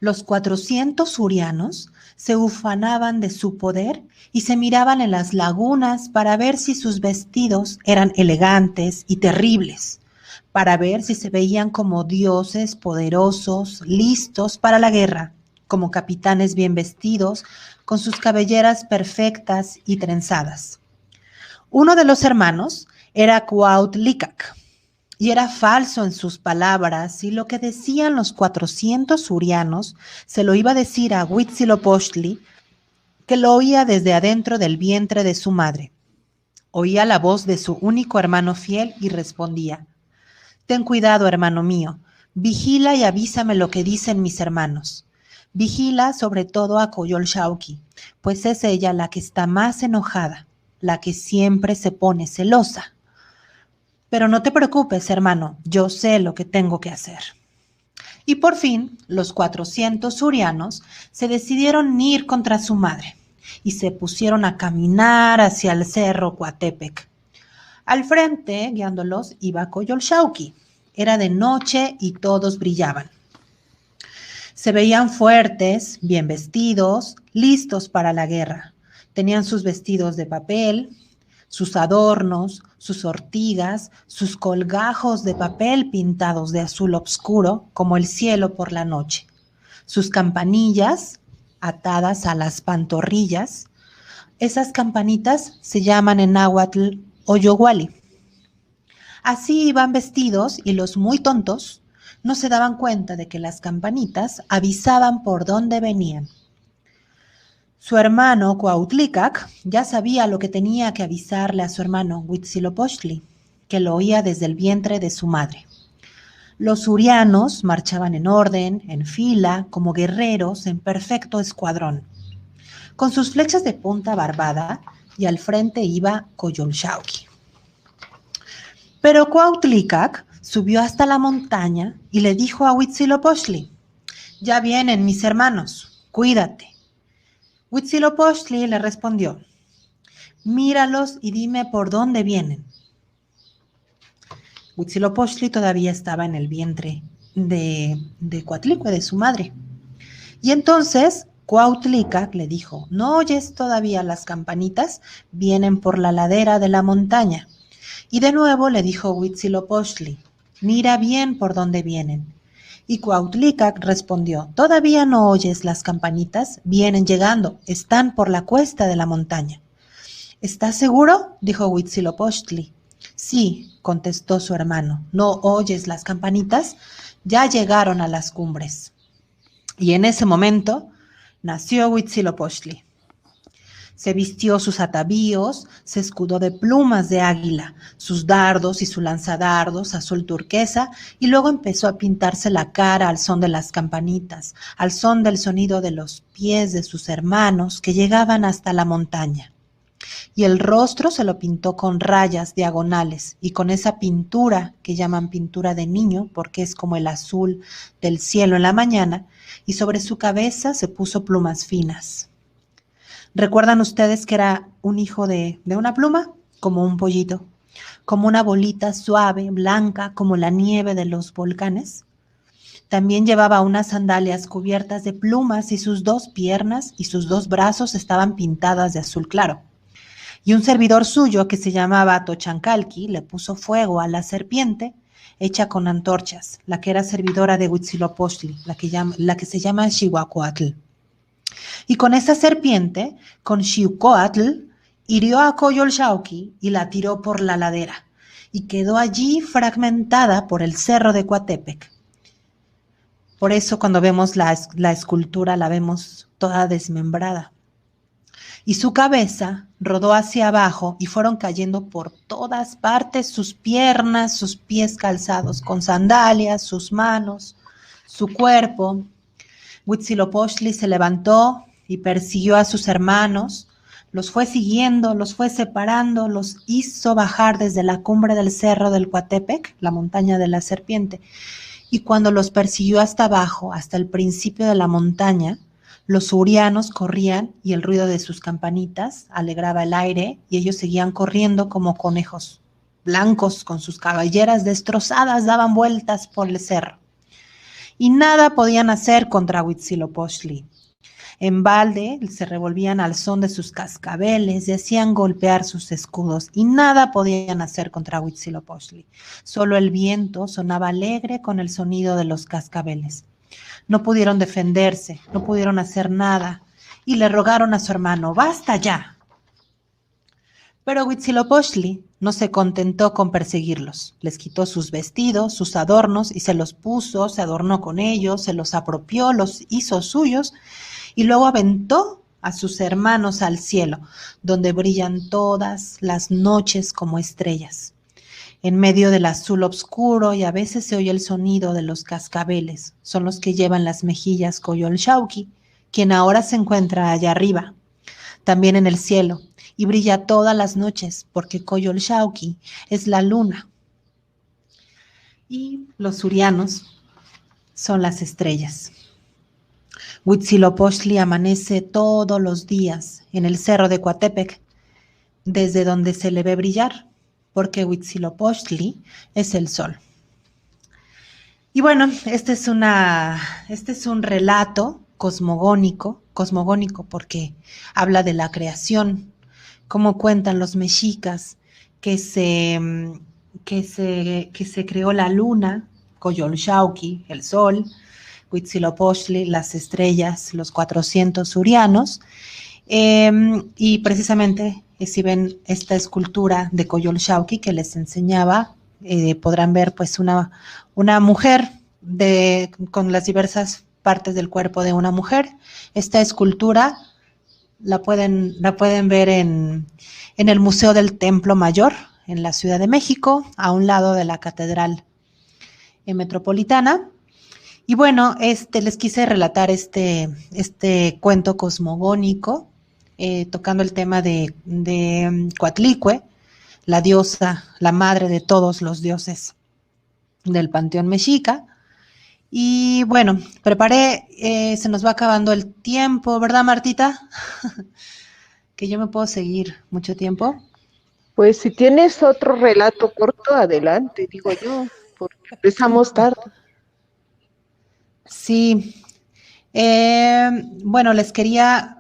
Los 400 surianos se ufanaban de su poder y se miraban en las lagunas para ver si sus vestidos eran elegantes y terribles, para ver si se veían como dioses poderosos, listos para la guerra, como capitanes bien vestidos, con sus cabelleras perfectas y trenzadas. Uno de los hermanos era Cuautlicac, y era falso en sus palabras, y lo que decían los 400 surianos se lo iba a decir a Huitzilopochtli, que lo oía desde adentro del vientre de su madre. Oía la voz de su único hermano fiel y respondía: ten cuidado, hermano mío, vigila y avísame lo que dicen mis hermanos. Vigila sobre todo a Coyolxauhqui, pues es ella la que está más enojada, la que siempre se pone celosa. Pero no te preocupes, hermano, yo sé lo que tengo que hacer. Y por fin, los 400 surianos se decidieron ir contra su madre y se pusieron a caminar hacia el cerro Coatepec. Al frente, guiándolos, iba Coyolxauhqui. Era de noche y todos brillaban. Se veían fuertes, bien vestidos, listos para la guerra. Tenían sus vestidos de papel, sus adornos, sus ortigas, sus colgajos de papel pintados de azul oscuro como el cielo por la noche, sus campanillas atadas a las pantorrillas. Esas campanitas se llaman en náhuatl oyohuali. Así iban vestidos y los muy tontos no se daban cuenta de que las campanitas avisaban por dónde venían. Su hermano Cuautlicac ya sabía lo que tenía que avisarle a su hermano Huitzilopochtli, que lo oía desde el vientre de su madre. Los surianos marchaban en orden, en fila, como guerreros en perfecto escuadrón, con sus flechas de punta barbada, y al frente iba Coyolxauhqui. Pero Cuautlicac subió hasta la montaña y le dijo a Huitzilopochtli: ya vienen mis hermanos, cuídate. Huitzilopochtli le respondió: míralos y dime por dónde vienen. Huitzilopochtli todavía estaba en el vientre de Coatlicue, de su madre. Y entonces Cuautlicac le dijo: ¿no oyes todavía las campanitas? Vienen por la ladera de la montaña. Y de nuevo le dijo Huitzilopochtli, mira bien por dónde vienen. Y Cuautlicac respondió, ¿todavía no oyes las campanitas? Vienen llegando, están por la cuesta de la montaña. ¿Estás seguro? Dijo Huitzilopochtli. Sí, contestó su hermano, ¿no oyes las campanitas? Ya llegaron a las cumbres. Y en ese momento nació Huitzilopochtli. Se vistió sus atavíos, se escudó de plumas de águila, sus dardos y su lanzadardos azul turquesa, y luego empezó a pintarse la cara al son de las campanitas, al son del sonido de los pies de sus hermanos que llegaban hasta la montaña. Y el rostro se lo pintó con rayas diagonales y con esa pintura que llaman pintura de niño porque es como el azul del cielo en la mañana, y sobre su cabeza se puso plumas finas. ¿Recuerdan ustedes que era un hijo de una pluma? Como un pollito, como una bolita suave, blanca, como la nieve de los volcanes. También llevaba unas sandalias cubiertas de plumas y sus dos piernas y sus dos brazos estaban pintadas de azul claro. Y un servidor suyo que se llamaba Tochancalqui le puso fuego a la serpiente hecha con antorchas, la que era servidora de Huitzilopochtli, la que se llama Xihuacuatl. Y con esa serpiente, con Xiucoatl, hirió a Coyolxauhqui y la tiró por la ladera, y quedó allí fragmentada por el cerro de Coatepec. Por eso cuando vemos la escultura la vemos toda desmembrada. Y su cabeza rodó hacia abajo y fueron cayendo por todas partes sus piernas, sus pies calzados con sandalias, sus manos, su cuerpo. Huitzilopochtli se levantó y persiguió a sus hermanos, los fue siguiendo, los fue separando, los hizo bajar desde la cumbre del cerro del Coatepec, la montaña de la serpiente, y cuando los persiguió hasta abajo, hasta el principio de la montaña, los urianos corrían y el ruido de sus campanitas alegraba el aire y ellos seguían corriendo como conejos blancos con sus cabelleras destrozadas, daban vueltas por el cerro. Y nada podían hacer contra Huitzilopochtli. En balde se revolvían al son de sus cascabeles y hacían golpear sus escudos, y nada podían hacer contra Huitzilopochtli. Solo el viento sonaba alegre con el sonido de los cascabeles. No pudieron defenderse, no pudieron hacer nada, y le rogaron a su hermano, ¡basta ya! Pero Huitzilopochtli no se contentó con perseguirlos. Les quitó sus vestidos, sus adornos, y se los puso, se adornó con ellos, se los apropió, los hizo suyos, y luego aventó a sus hermanos al cielo, donde brillan todas las noches como estrellas. En medio del azul oscuro y a veces se oye el sonido de los cascabeles. Son los que llevan las mejillas Coyolxauhqui, quien ahora se encuentra allá arriba, también en el cielo, y brilla todas las noches, porque Coyolxauhqui es la luna. Y los urianos son las estrellas. Huitzilopochtli amanece todos los días en el cerro de Coatepec, desde donde se le ve brillar, porque Huitzilopochtli es el sol. Y bueno, este es un relato cosmogónico porque habla de la creación, cómo cuentan los mexicas que se creó la luna, Coyolxauhqui, el sol, Huitzilopochtli, las estrellas, los 400 urianos, y precisamente si ven esta escultura de Coyolxauhqui que les enseñaba, podrán ver pues una mujer con las diversas partes del cuerpo de una mujer. Esta escultura la pueden ver en el Museo del Templo Mayor, en la Ciudad de México, a un lado de la Catedral Metropolitana. Y bueno, les quise relatar este cuento cosmogónico, tocando el tema de Coatlicue, la diosa, la madre de todos los dioses del panteón mexica. Y bueno, se nos va acabando el tiempo, ¿verdad, Martita? Que yo me puedo seguir mucho tiempo. Pues si tienes otro relato corto, adelante, digo yo, porque empezamos tarde. Sí. Bueno, les quería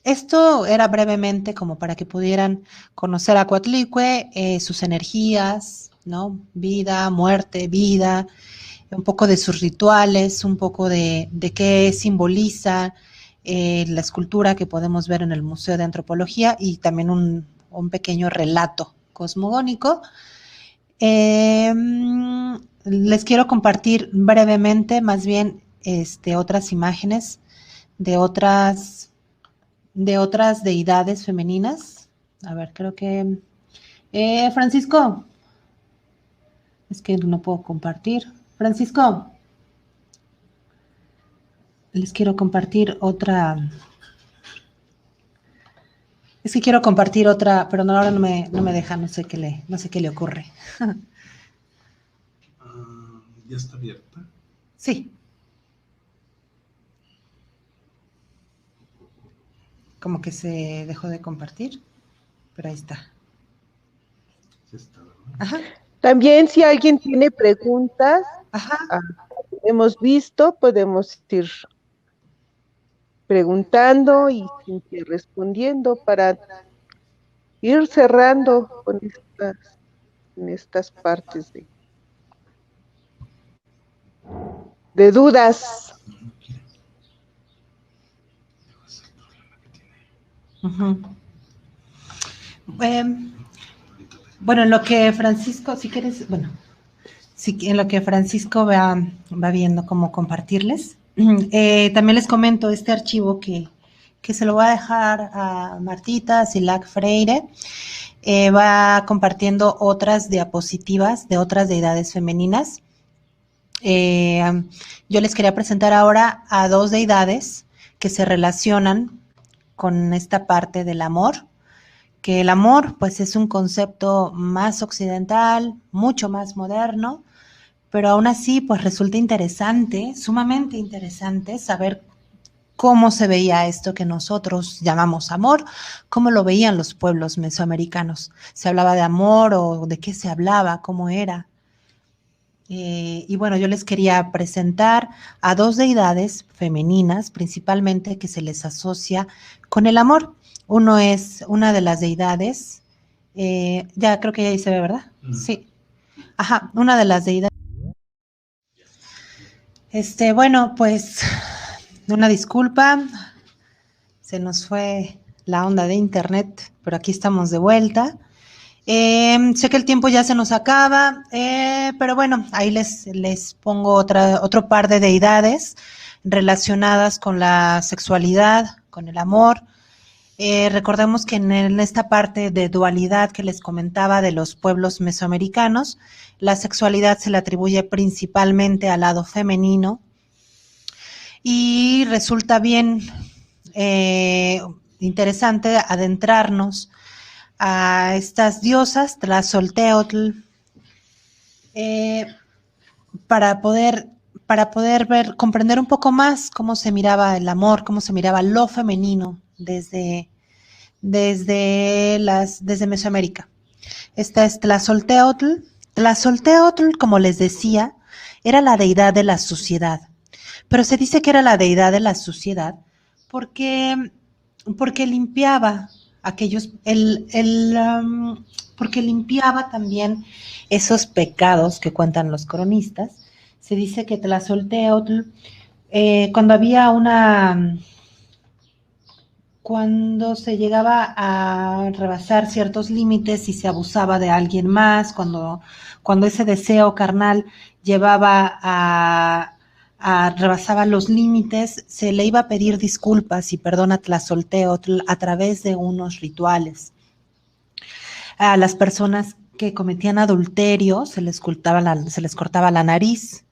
Esto era brevemente como para que pudieran conocer a Coatlicue, sus energías, ¿no? Vida, muerte, vida, un poco de sus rituales, un poco de qué simboliza la escultura que podemos ver en el Museo de Antropología y también un pequeño relato cosmogónico. Les quiero compartir brevemente, más bien, otras imágenes de otras deidades femeninas. A ver, creo que... Francisco, es que no puedo compartir. Francisco, les quiero compartir otra... Es que quiero compartir otra, pero no, ahora no me deja, no sé qué le ocurre. ¿Ya está abierta? Sí. Como que se dejó de compartir, pero ahí está. Sí está, ¿verdad? Ajá. También si alguien tiene preguntas, Ajá. hemos visto, podemos ir preguntando y Cintia respondiendo para ir cerrando con en estas partes de dudas. Uh-huh. Bueno, en lo que Francisco, si quieres, bueno, en lo que Francisco va viendo cómo compartirles, también les comento este archivo que se lo voy a dejar a Martita Silac Freire. Va compartiendo otras diapositivas de otras deidades femeninas. Yo les quería presentar ahora a dos deidades que se relacionan con esta parte del amor, que el amor pues es un concepto más occidental, mucho más moderno, pero aún así pues resulta interesante, sumamente interesante saber cómo se veía esto que nosotros llamamos amor, cómo lo veían los pueblos mesoamericanos. ¿Se hablaba de amor o de qué se hablaba, cómo era? Y bueno, yo les quería presentar a dos deidades femeninas, principalmente que se les asocia con el amor. Uno es una de las deidades, ya creo que ya ahí se ve, ¿verdad? Sí. Ajá, una de las deidades. Bueno, pues una disculpa, se nos fue la onda de internet, pero aquí estamos de vuelta. Sé que el tiempo ya se nos acaba, pero bueno, ahí les pongo otro par de deidades relacionadas con la sexualidad, con el amor. Recordemos que en esta parte de dualidad que les comentaba de los pueblos mesoamericanos, la sexualidad se le atribuye principalmente al lado femenino y resulta bien interesante adentrarnos a estas diosas, Tlazolteotl, para poder comprender un poco más cómo se miraba el amor, cómo se miraba lo femenino desde Mesoamérica. Esta es Tlazolteotl. Tlazolteotl, como les decía, era la deidad de la suciedad. Pero se dice que era la deidad de la suciedad porque limpiaba aquellos, porque limpiaba también esos pecados que cuentan los cronistas. Se dice que Tlazolteotl, cuando se llegaba a rebasar ciertos límites y se abusaba de alguien más, cuando ese deseo carnal rebasaba los límites, se le iba a pedir disculpas y perdón a Tlazolteotl a través de unos rituales. A las personas que cometían adulterio se les cortaba la nariz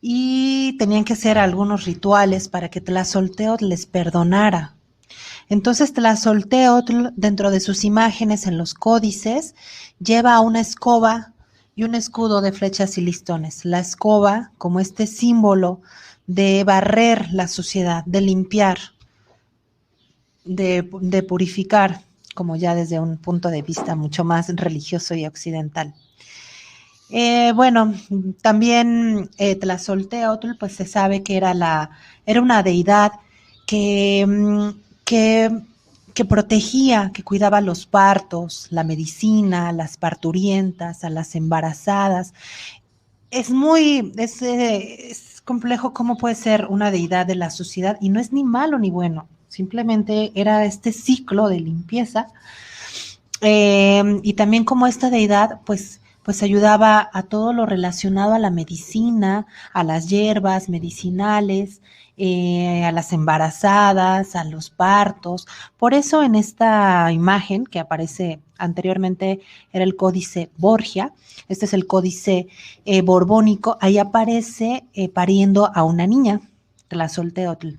y tenían que hacer algunos rituales para que Tlazolteotl les perdonara. Entonces Tlazolteotl, dentro de sus imágenes en los códices, lleva una escoba y un escudo de flechas y listones. La escoba como este símbolo de barrer la suciedad, de limpiar, de purificar, como ya desde un punto de vista mucho más religioso y occidental. Bueno, también Tlazolteotl, pues se sabe que era una deidad que que protegía, que cuidaba los partos, la medicina, las parturientas, a las embarazadas. Es complejo cómo puede ser una deidad de la sociedad y no es ni malo ni bueno, simplemente era este ciclo de limpieza y también como esta deidad pues ayudaba a todo lo relacionado a la medicina, a las hierbas medicinales, a las embarazadas, a los partos. Por eso en esta imagen que aparece anteriormente era el códice Borgia, este es el códice borbónico, ahí aparece pariendo a una niña, Tlazolteotl.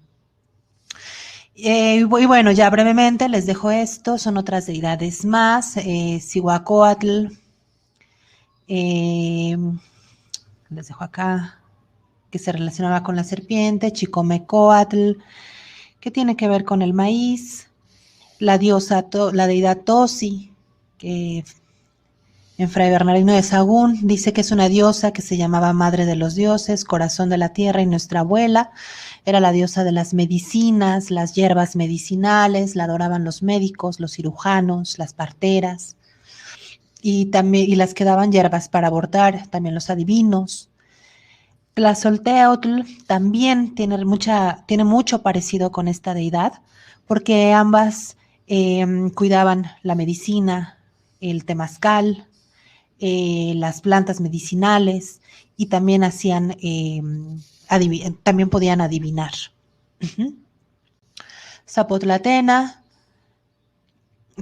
Y bueno, ya brevemente les dejo esto, son otras deidades más, Cihuacóatl, les dejo acá, que se relacionaba con la serpiente, Chicomecoatl, que tiene que ver con el maíz, la deidad Tosi, que en Fray Bernardino de Sahagún dice que es una diosa que se llamaba Madre de los Dioses, Corazón de la Tierra y nuestra abuela. Era la diosa de las medicinas, las hierbas medicinales, la adoraban los médicos, los cirujanos, las parteras y las que daban hierbas para abortar, también los adivinos. Tlazolteotl también tiene mucho parecido con esta deidad, porque ambas cuidaban la medicina, el temazcal, las plantas medicinales y también también podían adivinar. Zapotlatena,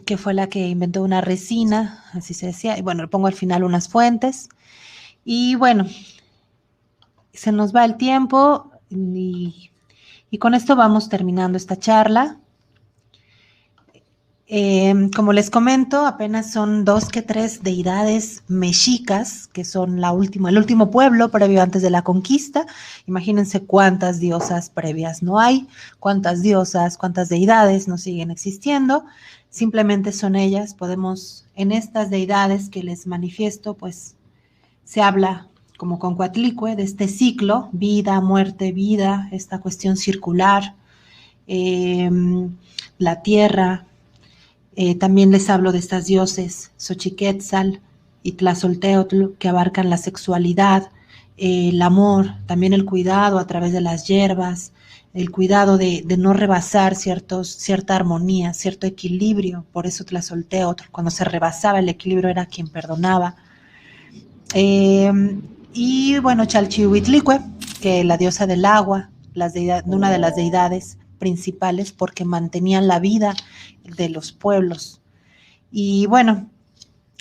que fue la que inventó una resina, así se decía, y bueno, pongo al final unas fuentes, y bueno, se nos va el tiempo y con esto vamos terminando esta charla. Como les comento, apenas son 2 que 3 deidades mexicas, que son el último pueblo previo antes de la conquista. Imagínense cuántas diosas previas no hay, cuántas diosas, cuántas deidades no siguen existiendo. Simplemente son ellas. En estas deidades que les manifiesto, pues se habla como con Coatlicue de este ciclo, vida, muerte, vida, esta cuestión circular, la tierra. También les hablo de estas dioses, Xochiquetzal y Tlazolteotl, que abarcan la sexualidad, el amor, también el cuidado a través de las hierbas, el cuidado de no rebasar cierta armonía, cierto equilibrio. Por eso Tlazolteotl, cuando se rebasaba el equilibrio, era quien perdonaba. Y bueno, Chalchihuitlicue, que la diosa del agua, una de las deidades principales, porque mantenían la vida de los pueblos. Y bueno,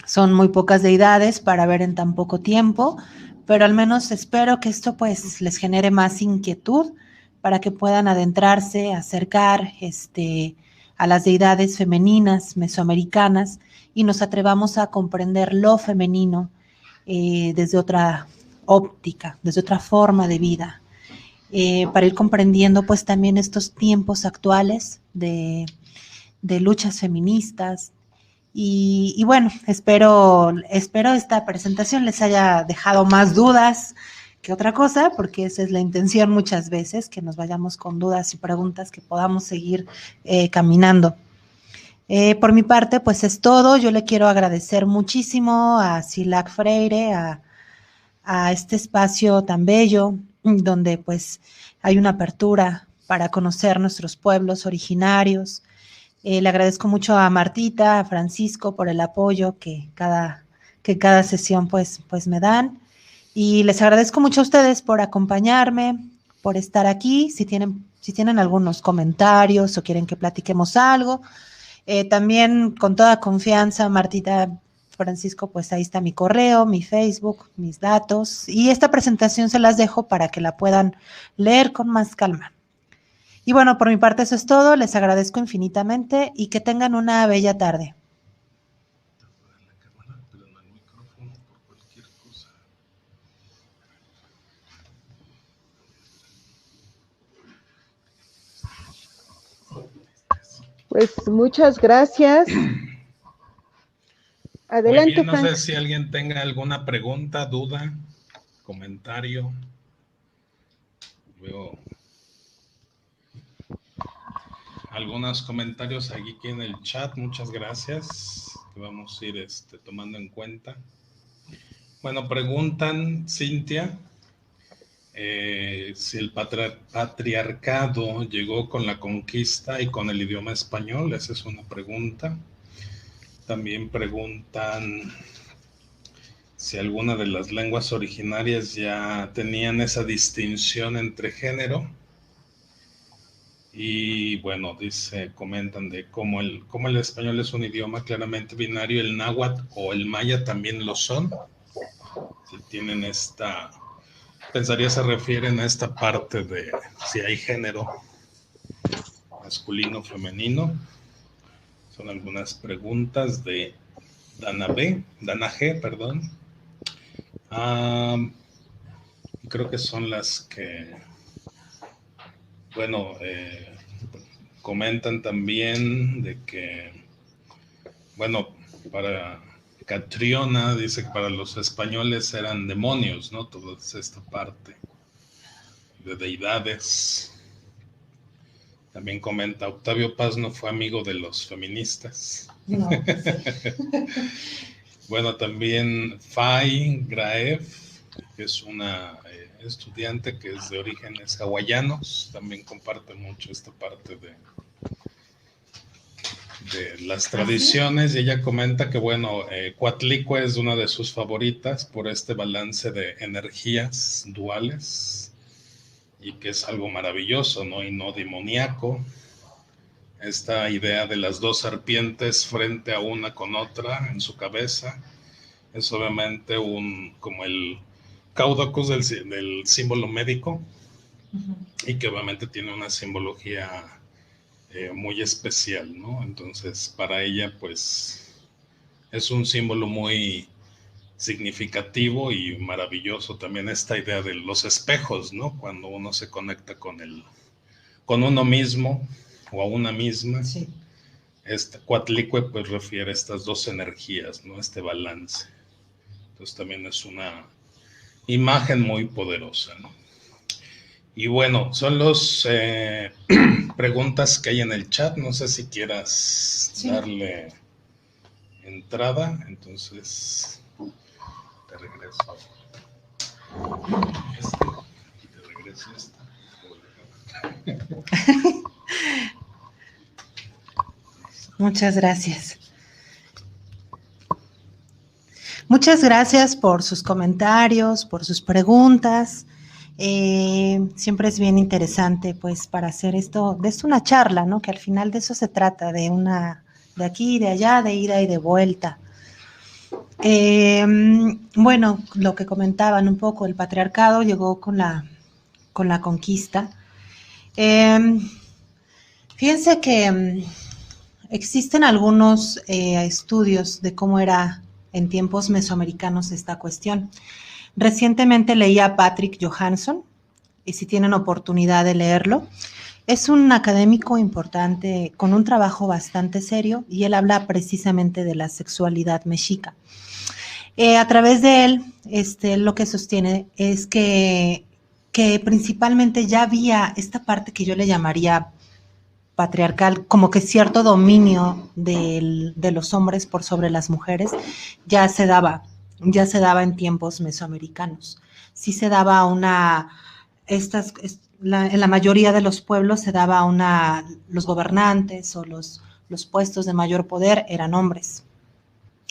son muy pocas deidades para ver en tan poco tiempo, pero al menos espero que esto pues les genere más inquietud para que puedan adentrarse, acercar a las deidades femeninas mesoamericanas y nos atrevamos a comprender lo femenino desde otra óptica, desde otra forma de vida, para ir comprendiendo pues también estos tiempos actuales de luchas feministas. Y bueno, espero esta presentación les haya dejado más dudas que otra cosa, porque esa es la intención muchas veces, que nos vayamos con dudas y preguntas, que podamos seguir caminando. Por mi parte, pues es todo. Yo le quiero agradecer muchísimo a Cilac Freire, a este espacio tan bello, donde pues hay una apertura para conocer nuestros pueblos originarios. Le agradezco mucho a Martita, a Francisco por el apoyo que cada sesión pues me dan. Y les agradezco mucho a ustedes por acompañarme, por estar aquí. Si tienen algunos comentarios o quieren que platiquemos algo, también con toda confianza, Martita, Francisco, pues ahí está mi correo, mi Facebook, mis datos. Y esta presentación se las dejo para que la puedan leer con más calma. Y bueno, por mi parte eso es todo. Les agradezco infinitamente y que tengan una bella tarde. Pues muchas gracias. Adelante, Muy bien, no Frank. sé si alguien tenga alguna pregunta, duda, comentario. Luego algunos comentarios aquí en el chat, muchas gracias, que vamos a ir tomando en cuenta. Bueno, preguntan, Cintia, si el patriarcado llegó con la conquista y con el idioma español, esa es una pregunta. También preguntan si alguna de las lenguas originarias ya tenían esa distinción entre género. Y bueno, comentan de cómo el español es un idioma claramente binario, el náhuatl o el maya también lo son. Si tienen pensaría se refieren a esta parte de si hay género masculino, femenino. Son algunas preguntas de Dana G, perdón. Creo que son las que, bueno, comentan también de que, bueno, para Catriona dice que para los españoles eran demonios, ¿no? Toda esta parte de deidades. También comenta, Octavio Paz no fue amigo de los feministas. No, sí. Bueno, también Fay Graef, que es una estudiante que es de orígenes hawaianos, también comparte mucho esta parte de las tradiciones, y ella comenta que, bueno, Coatlicue es una de sus favoritas por este balance de energías duales, y que es algo maravilloso, ¿no? Y no demoníaco. Esta idea de las dos serpientes frente a una con otra en su cabeza es obviamente como el cáudacus del símbolo médico, y que obviamente tiene una simbología muy especial, ¿no? Entonces, para ella, pues, es un símbolo muy significativo y maravilloso también esta idea de los espejos, ¿no? Cuando uno se conecta con uno mismo o a una misma. Sí. Coatlicue pues refiere a estas dos energías, ¿no? Este balance. Entonces también es una imagen muy poderosa, ¿no? Y bueno, son las preguntas que hay en el chat. No sé si quieras darle entrada. Entonces, te regreso y te regreso Muchas gracias. Muchas gracias por sus comentarios, por sus preguntas. Siempre es bien interesante, pues, para hacer esto una charla, ¿no? Que al final de eso se trata, de aquí y de allá, de ida y de vuelta. Bueno, lo que comentaban un poco, el patriarcado llegó con la conquista. Fíjense que existen algunos estudios de cómo era en tiempos mesoamericanos esta cuestión. Recientemente leí a Patrick Johansson, y si tienen oportunidad de leerlo, es un académico importante con un trabajo bastante serio, y él habla precisamente de la sexualidad mexica. A través de él, lo que sostiene es que principalmente ya había esta parte que yo le llamaría patriarcal, como que cierto dominio de los hombres por sobre las mujeres, ya se daba en tiempos mesoamericanos. Sí se daba en la mayoría de los pueblos se daba los gobernantes o los puestos de mayor poder eran hombres.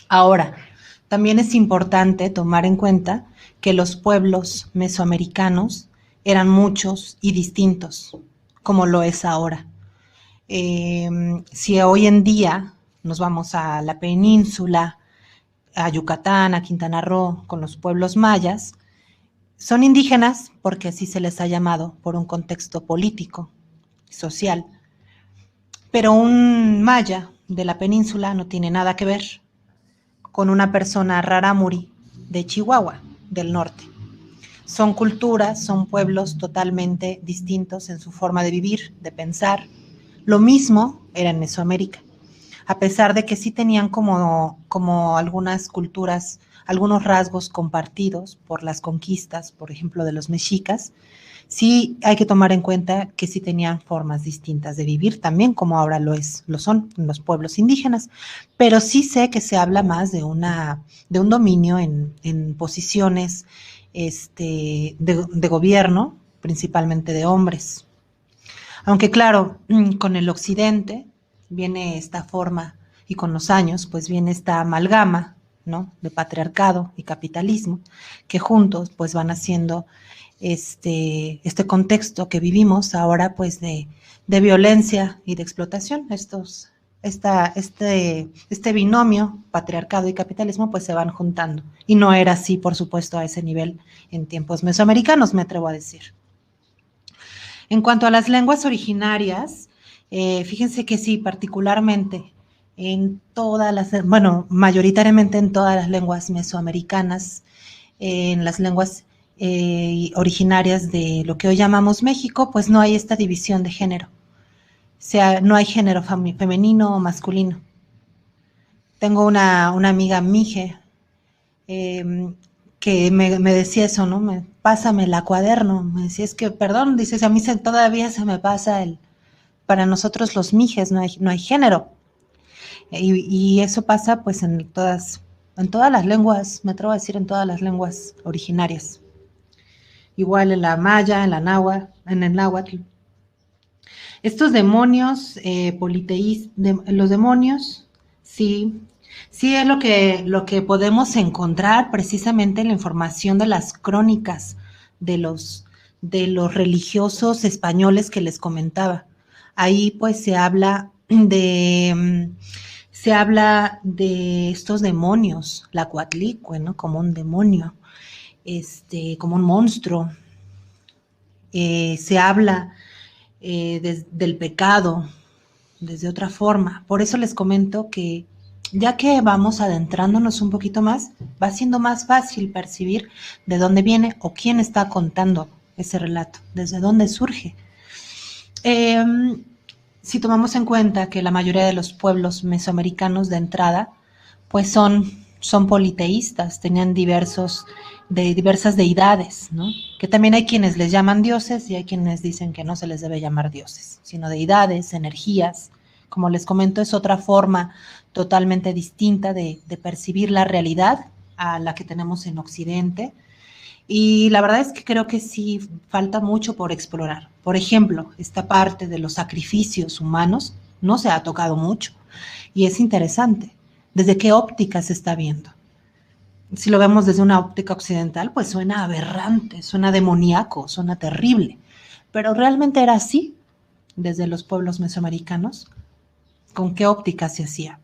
Ahora, también es importante tomar en cuenta que los pueblos mesoamericanos eran muchos y distintos, como lo es ahora. Si hoy en día nos vamos a la península, a Yucatán, a Quintana Roo, con los pueblos mayas, son indígenas porque así se les ha llamado por un contexto político, social. Pero un maya de la península no tiene nada que ver con una persona rarámuri de Chihuahua, del norte. Son culturas, son pueblos totalmente distintos en su forma de vivir, de pensar. Lo mismo era en Mesoamérica. a pesar de que sí tenían como algunas culturas, algunos rasgos compartidos por las conquistas, por ejemplo, de los mexicas, sí hay que tomar en cuenta que sí tenían formas distintas de vivir también, como ahora lo son en los pueblos indígenas, pero sí sé que se habla más de un dominio en posiciones de gobierno, principalmente de hombres. Aunque claro, con el occidente viene esta forma y con los años pues viene esta amalgama, ¿no? De patriarcado y capitalismo que juntos pues van haciendo este contexto que vivimos ahora pues de violencia y de explotación. Este binomio, patriarcado y capitalismo, pues se van juntando. Y no era así, por supuesto, a ese nivel en tiempos mesoamericanos, me atrevo a decir. En cuanto a las lenguas originarias, fíjense que sí, particularmente en todas las, bueno, mayoritariamente en todas las lenguas mesoamericanas, en las lenguas originarias de lo que hoy llamamos México, pues no hay esta división de género. O sea, no hay género femenino o masculino. Tengo una amiga mije que me decía eso, ¿no? Pásame la cuaderno. Me decía, es que, perdón, dices, a mí todavía se me pasa para nosotros los mijes no hay género. Y eso pasa pues en todas las lenguas, me atrevo a decir en todas las lenguas originarias. Igual en la maya, en el náhuatl. Estos demonios los demonios, sí es lo que podemos encontrar precisamente en la información de las crónicas de los religiosos españoles que les comentaba. Ahí pues se habla de estos demonios, la Coatlicue, ¿no? Como un demonio, como un monstruo. Se habla del pecado desde otra forma. Por eso les comento que ya que vamos adentrándonos un poquito más, va siendo más fácil percibir de dónde viene o quién está contando ese relato, desde dónde surge. Si tomamos en cuenta que la mayoría de los pueblos mesoamericanos de entrada, pues son politeístas, tenían diversas deidades, ¿no? Que también hay quienes les llaman dioses y hay quienes dicen que no se les debe llamar dioses, sino deidades, energías. Como les comento, es otra forma totalmente distinta de percibir la realidad a la que tenemos en Occidente. Y la verdad es que creo que sí falta mucho por explorar. Por ejemplo, esta parte de los sacrificios humanos no se ha tocado mucho y es interesante. ¿Desde qué óptica se está viendo? Si lo vemos desde una óptica occidental, pues suena aberrante, suena demoníaco, suena terrible. Pero ¿realmente era así desde los pueblos mesoamericanos? ¿Con qué óptica se hacía?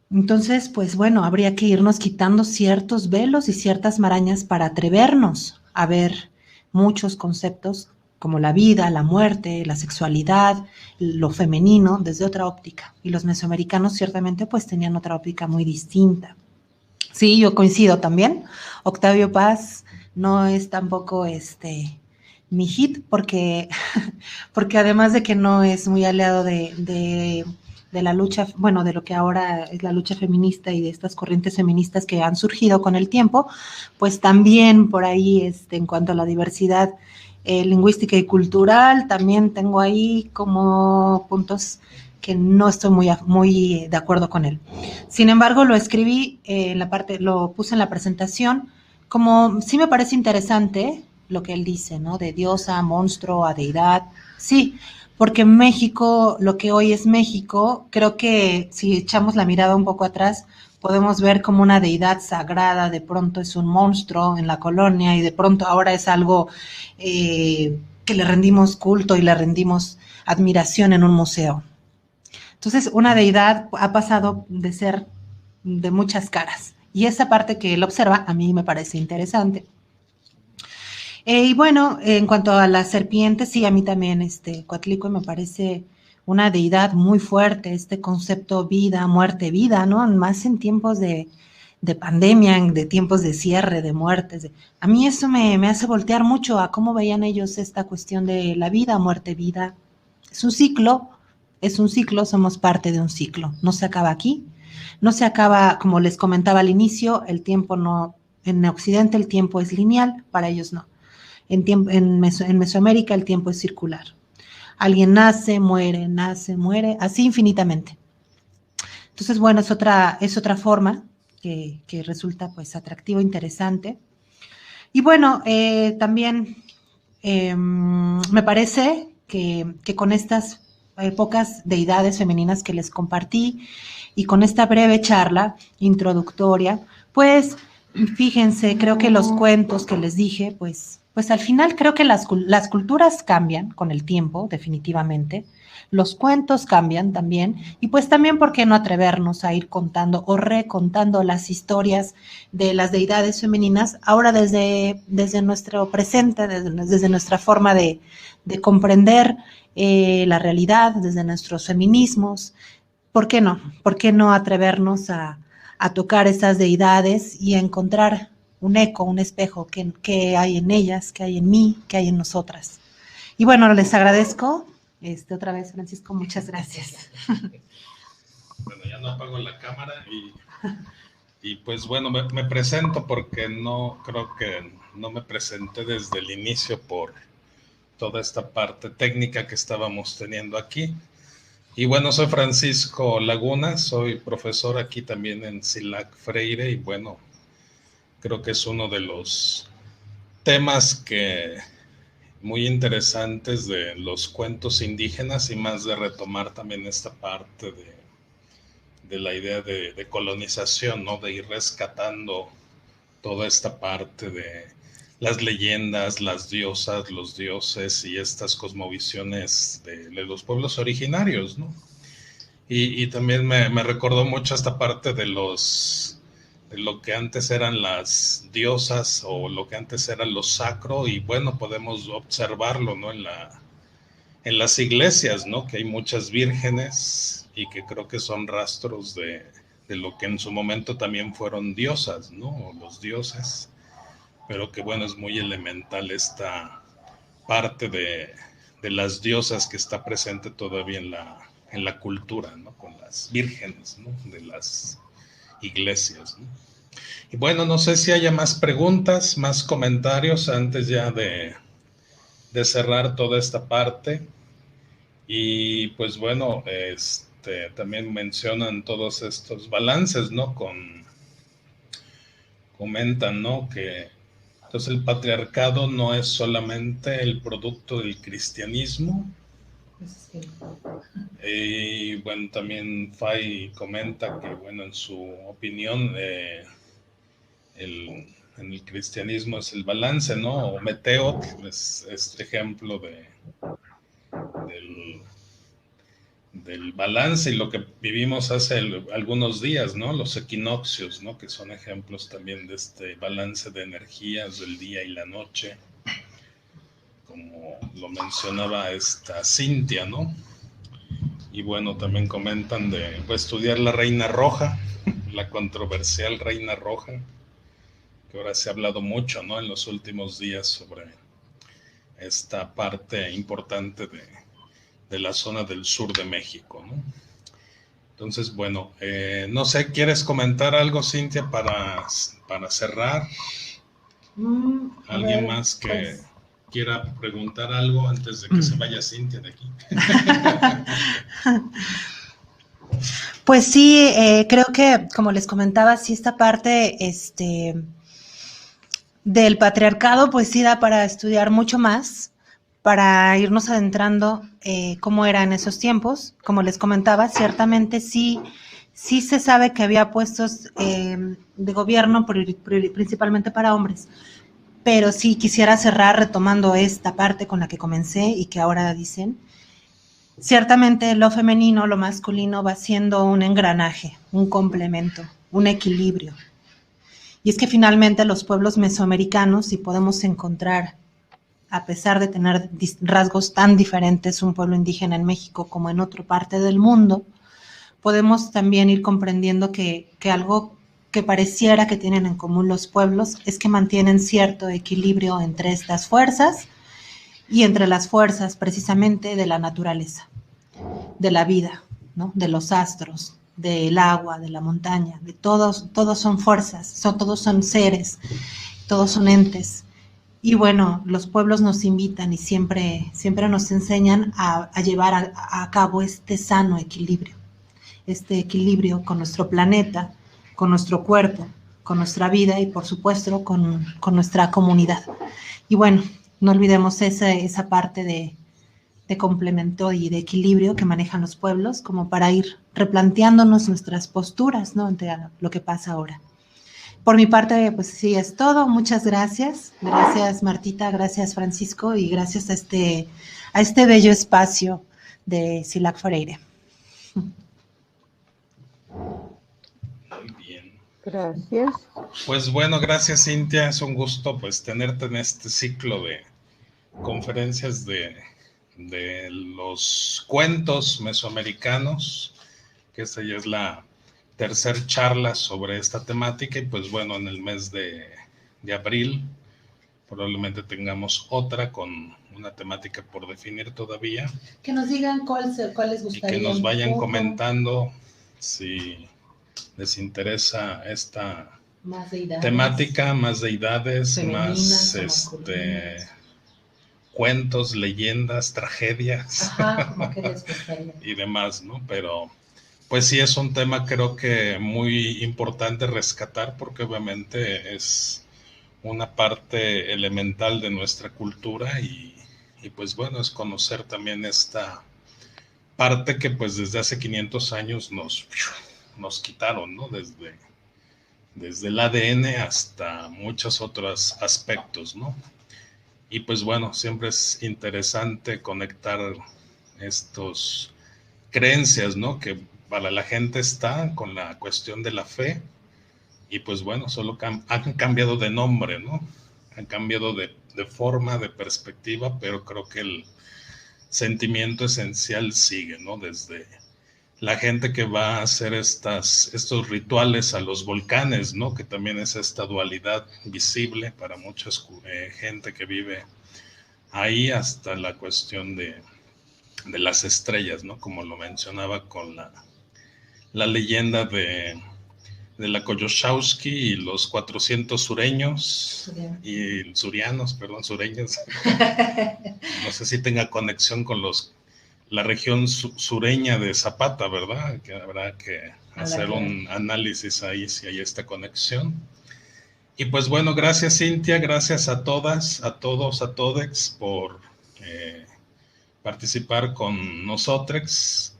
Entonces, pues bueno, habría que irnos quitando ciertos velos y ciertas marañas para atrevernos a ver muchos conceptos como la vida, la muerte, la sexualidad, lo femenino, desde otra óptica. Y los mesoamericanos ciertamente pues tenían otra óptica muy distinta. Sí, yo coincido también. Octavio Paz no es tampoco mi hit porque además de que no es muy aliado de la lucha, bueno, de lo que ahora es la lucha feminista y de estas corrientes feministas que han surgido con el tiempo, pues también por ahí, en cuanto a la diversidad lingüística y cultural, también tengo ahí como puntos que no estoy muy de acuerdo con él. Sin embargo, lo escribí lo puse en la presentación, como sí me parece interesante lo que él dice, ¿no? De diosa, monstruo, a deidad, sí, porque México, lo que hoy es México, creo que si echamos la mirada un poco atrás, podemos ver como una deidad sagrada, de pronto es un monstruo en la colonia y de pronto ahora es algo que le rendimos culto y le rendimos admiración en un museo. Entonces, una deidad ha pasado de ser de muchas caras y esa parte que él observa a mí me parece interesante. Y bueno, en cuanto a las serpientes, sí, a mí también Coatlicue me parece una deidad muy fuerte, este concepto vida, muerte, vida, ¿no? Más en tiempos de pandemia, de tiempos de cierre, de muertes. A mí eso me hace voltear mucho a cómo veían ellos esta cuestión de la vida, muerte, vida. Es un ciclo, es un ciclo, somos parte de un ciclo, no se acaba aquí, no se acaba, como les comentaba al inicio, el tiempo no, en Occidente el tiempo es lineal, para ellos no. En Mesoamérica el tiempo es circular. Alguien nace, muere, así infinitamente. Entonces, bueno, es otra forma que resulta pues atractivo, interesante. Y bueno, también me parece que con estas pocas deidades femeninas que les compartí y con esta breve charla introductoria, pues fíjense, creo que los cuentos que les dije, pues al final creo que las culturas cambian con el tiempo, definitivamente. Los cuentos cambian también, y pues también, ¿por qué no atrevernos a ir contando o recontando las historias de las deidades femeninas ahora desde nuestro presente, desde nuestra forma de comprender la realidad, desde nuestros feminismos? ¿Por qué no? ¿Por qué no atrevernos a tocar esas deidades y a encontrar un eco, un espejo que hay en ellas, que hay en mí, que hay en nosotras? Y bueno, les agradezco. Otra vez, Francisco, muchas gracias. Bueno, ya no apago la cámara y pues bueno, me presento porque no creo que no me presenté desde el inicio por toda esta parte técnica que estábamos teniendo aquí. Y bueno, soy Francisco Laguna, soy profesor aquí también en CILAC Freire, y bueno, creo que es uno de los temas que muy interesantes de los cuentos indígenas, y más de retomar también esta parte de la idea de colonización, ¿no? De ir rescatando toda esta parte de las leyendas, las diosas, los dioses y estas cosmovisiones de los pueblos originarios, ¿no? Y también me recordó mucho esta parte de lo que antes eran las diosas o lo que antes era lo sacro, y bueno, podemos observarlo, ¿no? En las iglesias, ¿no? Que hay muchas vírgenes y que creo que son rastros de lo que en su momento también fueron diosas, ¿no? O los dioses, pero que bueno, es muy elemental esta parte de las diosas que está presente todavía en la cultura, ¿no? Con las vírgenes, ¿no? De las iglesias, ¿no? Y bueno, no sé si haya más preguntas, más comentarios antes ya de cerrar toda esta parte. Y pues bueno, también mencionan todos estos balances, ¿no? Comentan, ¿no? Que entonces el patriarcado no es solamente el producto del cristianismo. Y bueno, también Fay comenta que, bueno, en su opinión, en el cristianismo es el balance, ¿no? O Meteo es este ejemplo del balance, y lo que vivimos hace algunos días, ¿no? Los equinoccios, ¿no? Que son ejemplos también de este balance de energías del día y la noche, como lo mencionaba esta Cintia, ¿no? Y bueno, también comentan de estudiar la Reina Roja, la controversial Reina Roja, que ahora se ha hablado mucho, ¿no? En los últimos días sobre esta parte importante de la zona del sur de México, ¿no? Entonces, bueno, no sé, ¿quieres comentar algo, Cintia, para cerrar? ¿Alguien más que quiera preguntar algo antes de que se vaya Cintia de aquí? Pues sí, creo que, como les comentaba, sí, esta parte del patriarcado, pues sí da para estudiar mucho más, para irnos adentrando cómo era en esos tiempos. Como les comentaba, ciertamente sí se sabe que había puestos de gobierno principalmente para hombres, pero sí quisiera cerrar retomando esta parte con la que comencé y que ahora dicen. Ciertamente lo femenino, lo masculino va siendo un engranaje, un complemento, un equilibrio. Y es que finalmente los pueblos mesoamericanos, si podemos encontrar, a pesar de tener rasgos tan diferentes, un pueblo indígena en México como en otra parte del mundo, podemos también ir comprendiendo que algo que pareciera que tienen en común los pueblos es que mantienen cierto equilibrio entre estas fuerzas y entre las fuerzas precisamente de la naturaleza. de la vida, ¿no? De los astros, del agua, de la montaña, de todos son fuerzas, todos son seres, todos son entes. Y bueno, los pueblos nos invitan y siempre nos enseñan a llevar a cabo este sano equilibrio, con nuestro planeta, con nuestro cuerpo, con nuestra vida y por supuesto con nuestra comunidad. Y bueno, no olvidemos esa parte de complemento y de equilibrio que manejan los pueblos, como para ir replanteándonos nuestras posturas, ¿no?, ante lo que pasa ahora. Por mi parte, pues sí, es todo. Muchas gracias. Gracias, Martita, gracias, Francisco, y gracias a este bello espacio de Silac Freire. Muy bien. Gracias. Pues bueno, gracias, Cintia. Es un gusto pues tenerte en este ciclo de conferencias de los cuentos mesoamericanos, que esta ya es la tercer charla sobre esta temática, y pues bueno, en el mes de abril probablemente tengamos otra con una temática por definir todavía. Que nos digan cuál les gustaría. Y que nos vayan comentando si les interesa esta temática, más deidades, más cuentos, leyendas, tragedias. Ajá, como que les gustaría. Y demás, ¿no? Pero pues sí es un tema, creo que muy importante rescatar, porque obviamente es una parte elemental de nuestra cultura y pues bueno, es conocer también esta parte que pues desde hace 500 años nos quitaron, ¿no? Desde el ADN hasta muchos otros aspectos, ¿no? Y pues bueno, siempre es interesante conectar estos creencias, ¿no?, que para la gente está con la cuestión de la fe, y pues bueno, solo han cambiado de nombre, ¿no? Han cambiado de forma, de perspectiva, pero creo que el sentimiento esencial sigue, ¿no? Desde la gente que va a hacer estos rituales a los volcanes, ¿no?, que también es esta dualidad visible para mucha gente que vive ahí, hasta la cuestión de las estrellas, ¿no?, como lo mencionaba con la leyenda de la Koyoshowski y los 400 sureños, y sureños. No sé si tenga conexión con la región sureña de Zapata, ¿verdad? Que habrá que hacer un análisis ahí, si hay esta conexión. Y pues bueno, gracias, Cintia, gracias a todas, a todos, a todex por participar con nosotros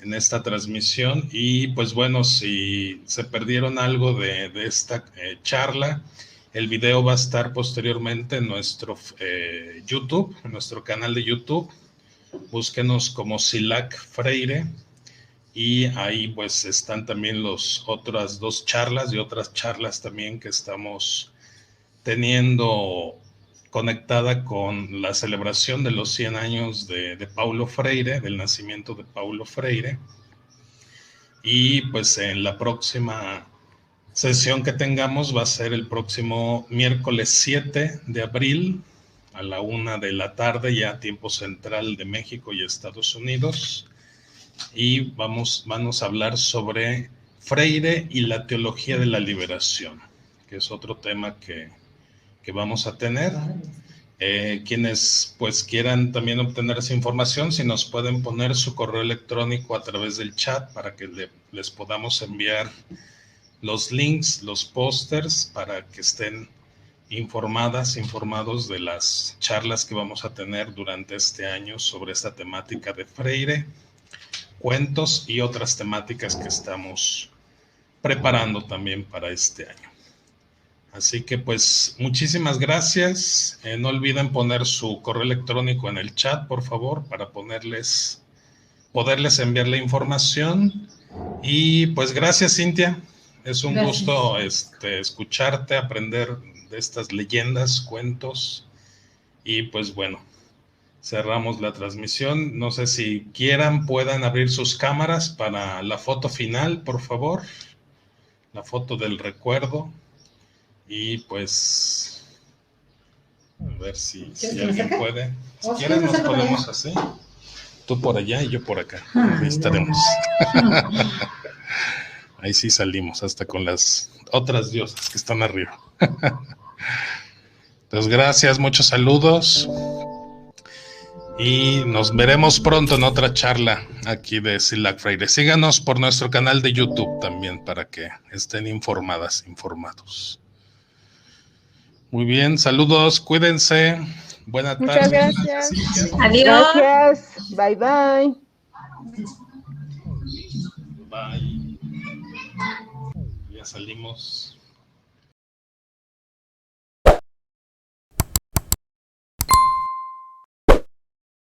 en esta transmisión. Y pues bueno, si se perdieron algo de esta charla, el video va a estar posteriormente en nuestro YouTube, en nuestro canal de YouTube. Búsquenos como Silac Freire, y ahí pues están también las otras 2 charlas y otras charlas también que estamos teniendo conectada con la celebración de los 100 años de Paulo Freire, del nacimiento de Paulo Freire. Y pues en la próxima sesión que tengamos va a ser el próximo miércoles 7 de abril a la 1 de la tarde, ya tiempo central de México y Estados Unidos. Y vamos a hablar sobre Freire y la teología de la liberación, que es otro tema que vamos a tener. Quienes pues quieran también obtener esa información, si nos pueden poner su correo electrónico a través del chat para que les podamos enviar los links, los pósters, para que estén informados de las charlas que vamos a tener durante este año sobre esta temática de Freire, cuentos y otras temáticas que estamos preparando también para este año. Así que pues muchísimas gracias. No olviden poner su correo electrónico en el chat, por favor, para poderles enviar la información. Y pues gracias, Cintia. Es un gusto escucharte, aprender de estas leyendas, cuentos. Y pues bueno, cerramos la transmisión. No sé si puedan abrir sus cámaras para la foto final, por favor. La foto del recuerdo. Y pues, a ver si alguien puede. Si quieres nos ponemos así. Tú por allá y yo por acá. Ahí estaremos. Ahí sí salimos, hasta con las otras diosas que están arriba. Entonces, gracias, muchos saludos. Y nos veremos pronto en otra charla aquí de Silac Freire. Síganos por nuestro canal de YouTube también para que estén informados. Muy bien, saludos, cuídense. Buena tarde. Muchas gracias. Adiós. Gracias. Bye, bye. Bye. Ya salimos.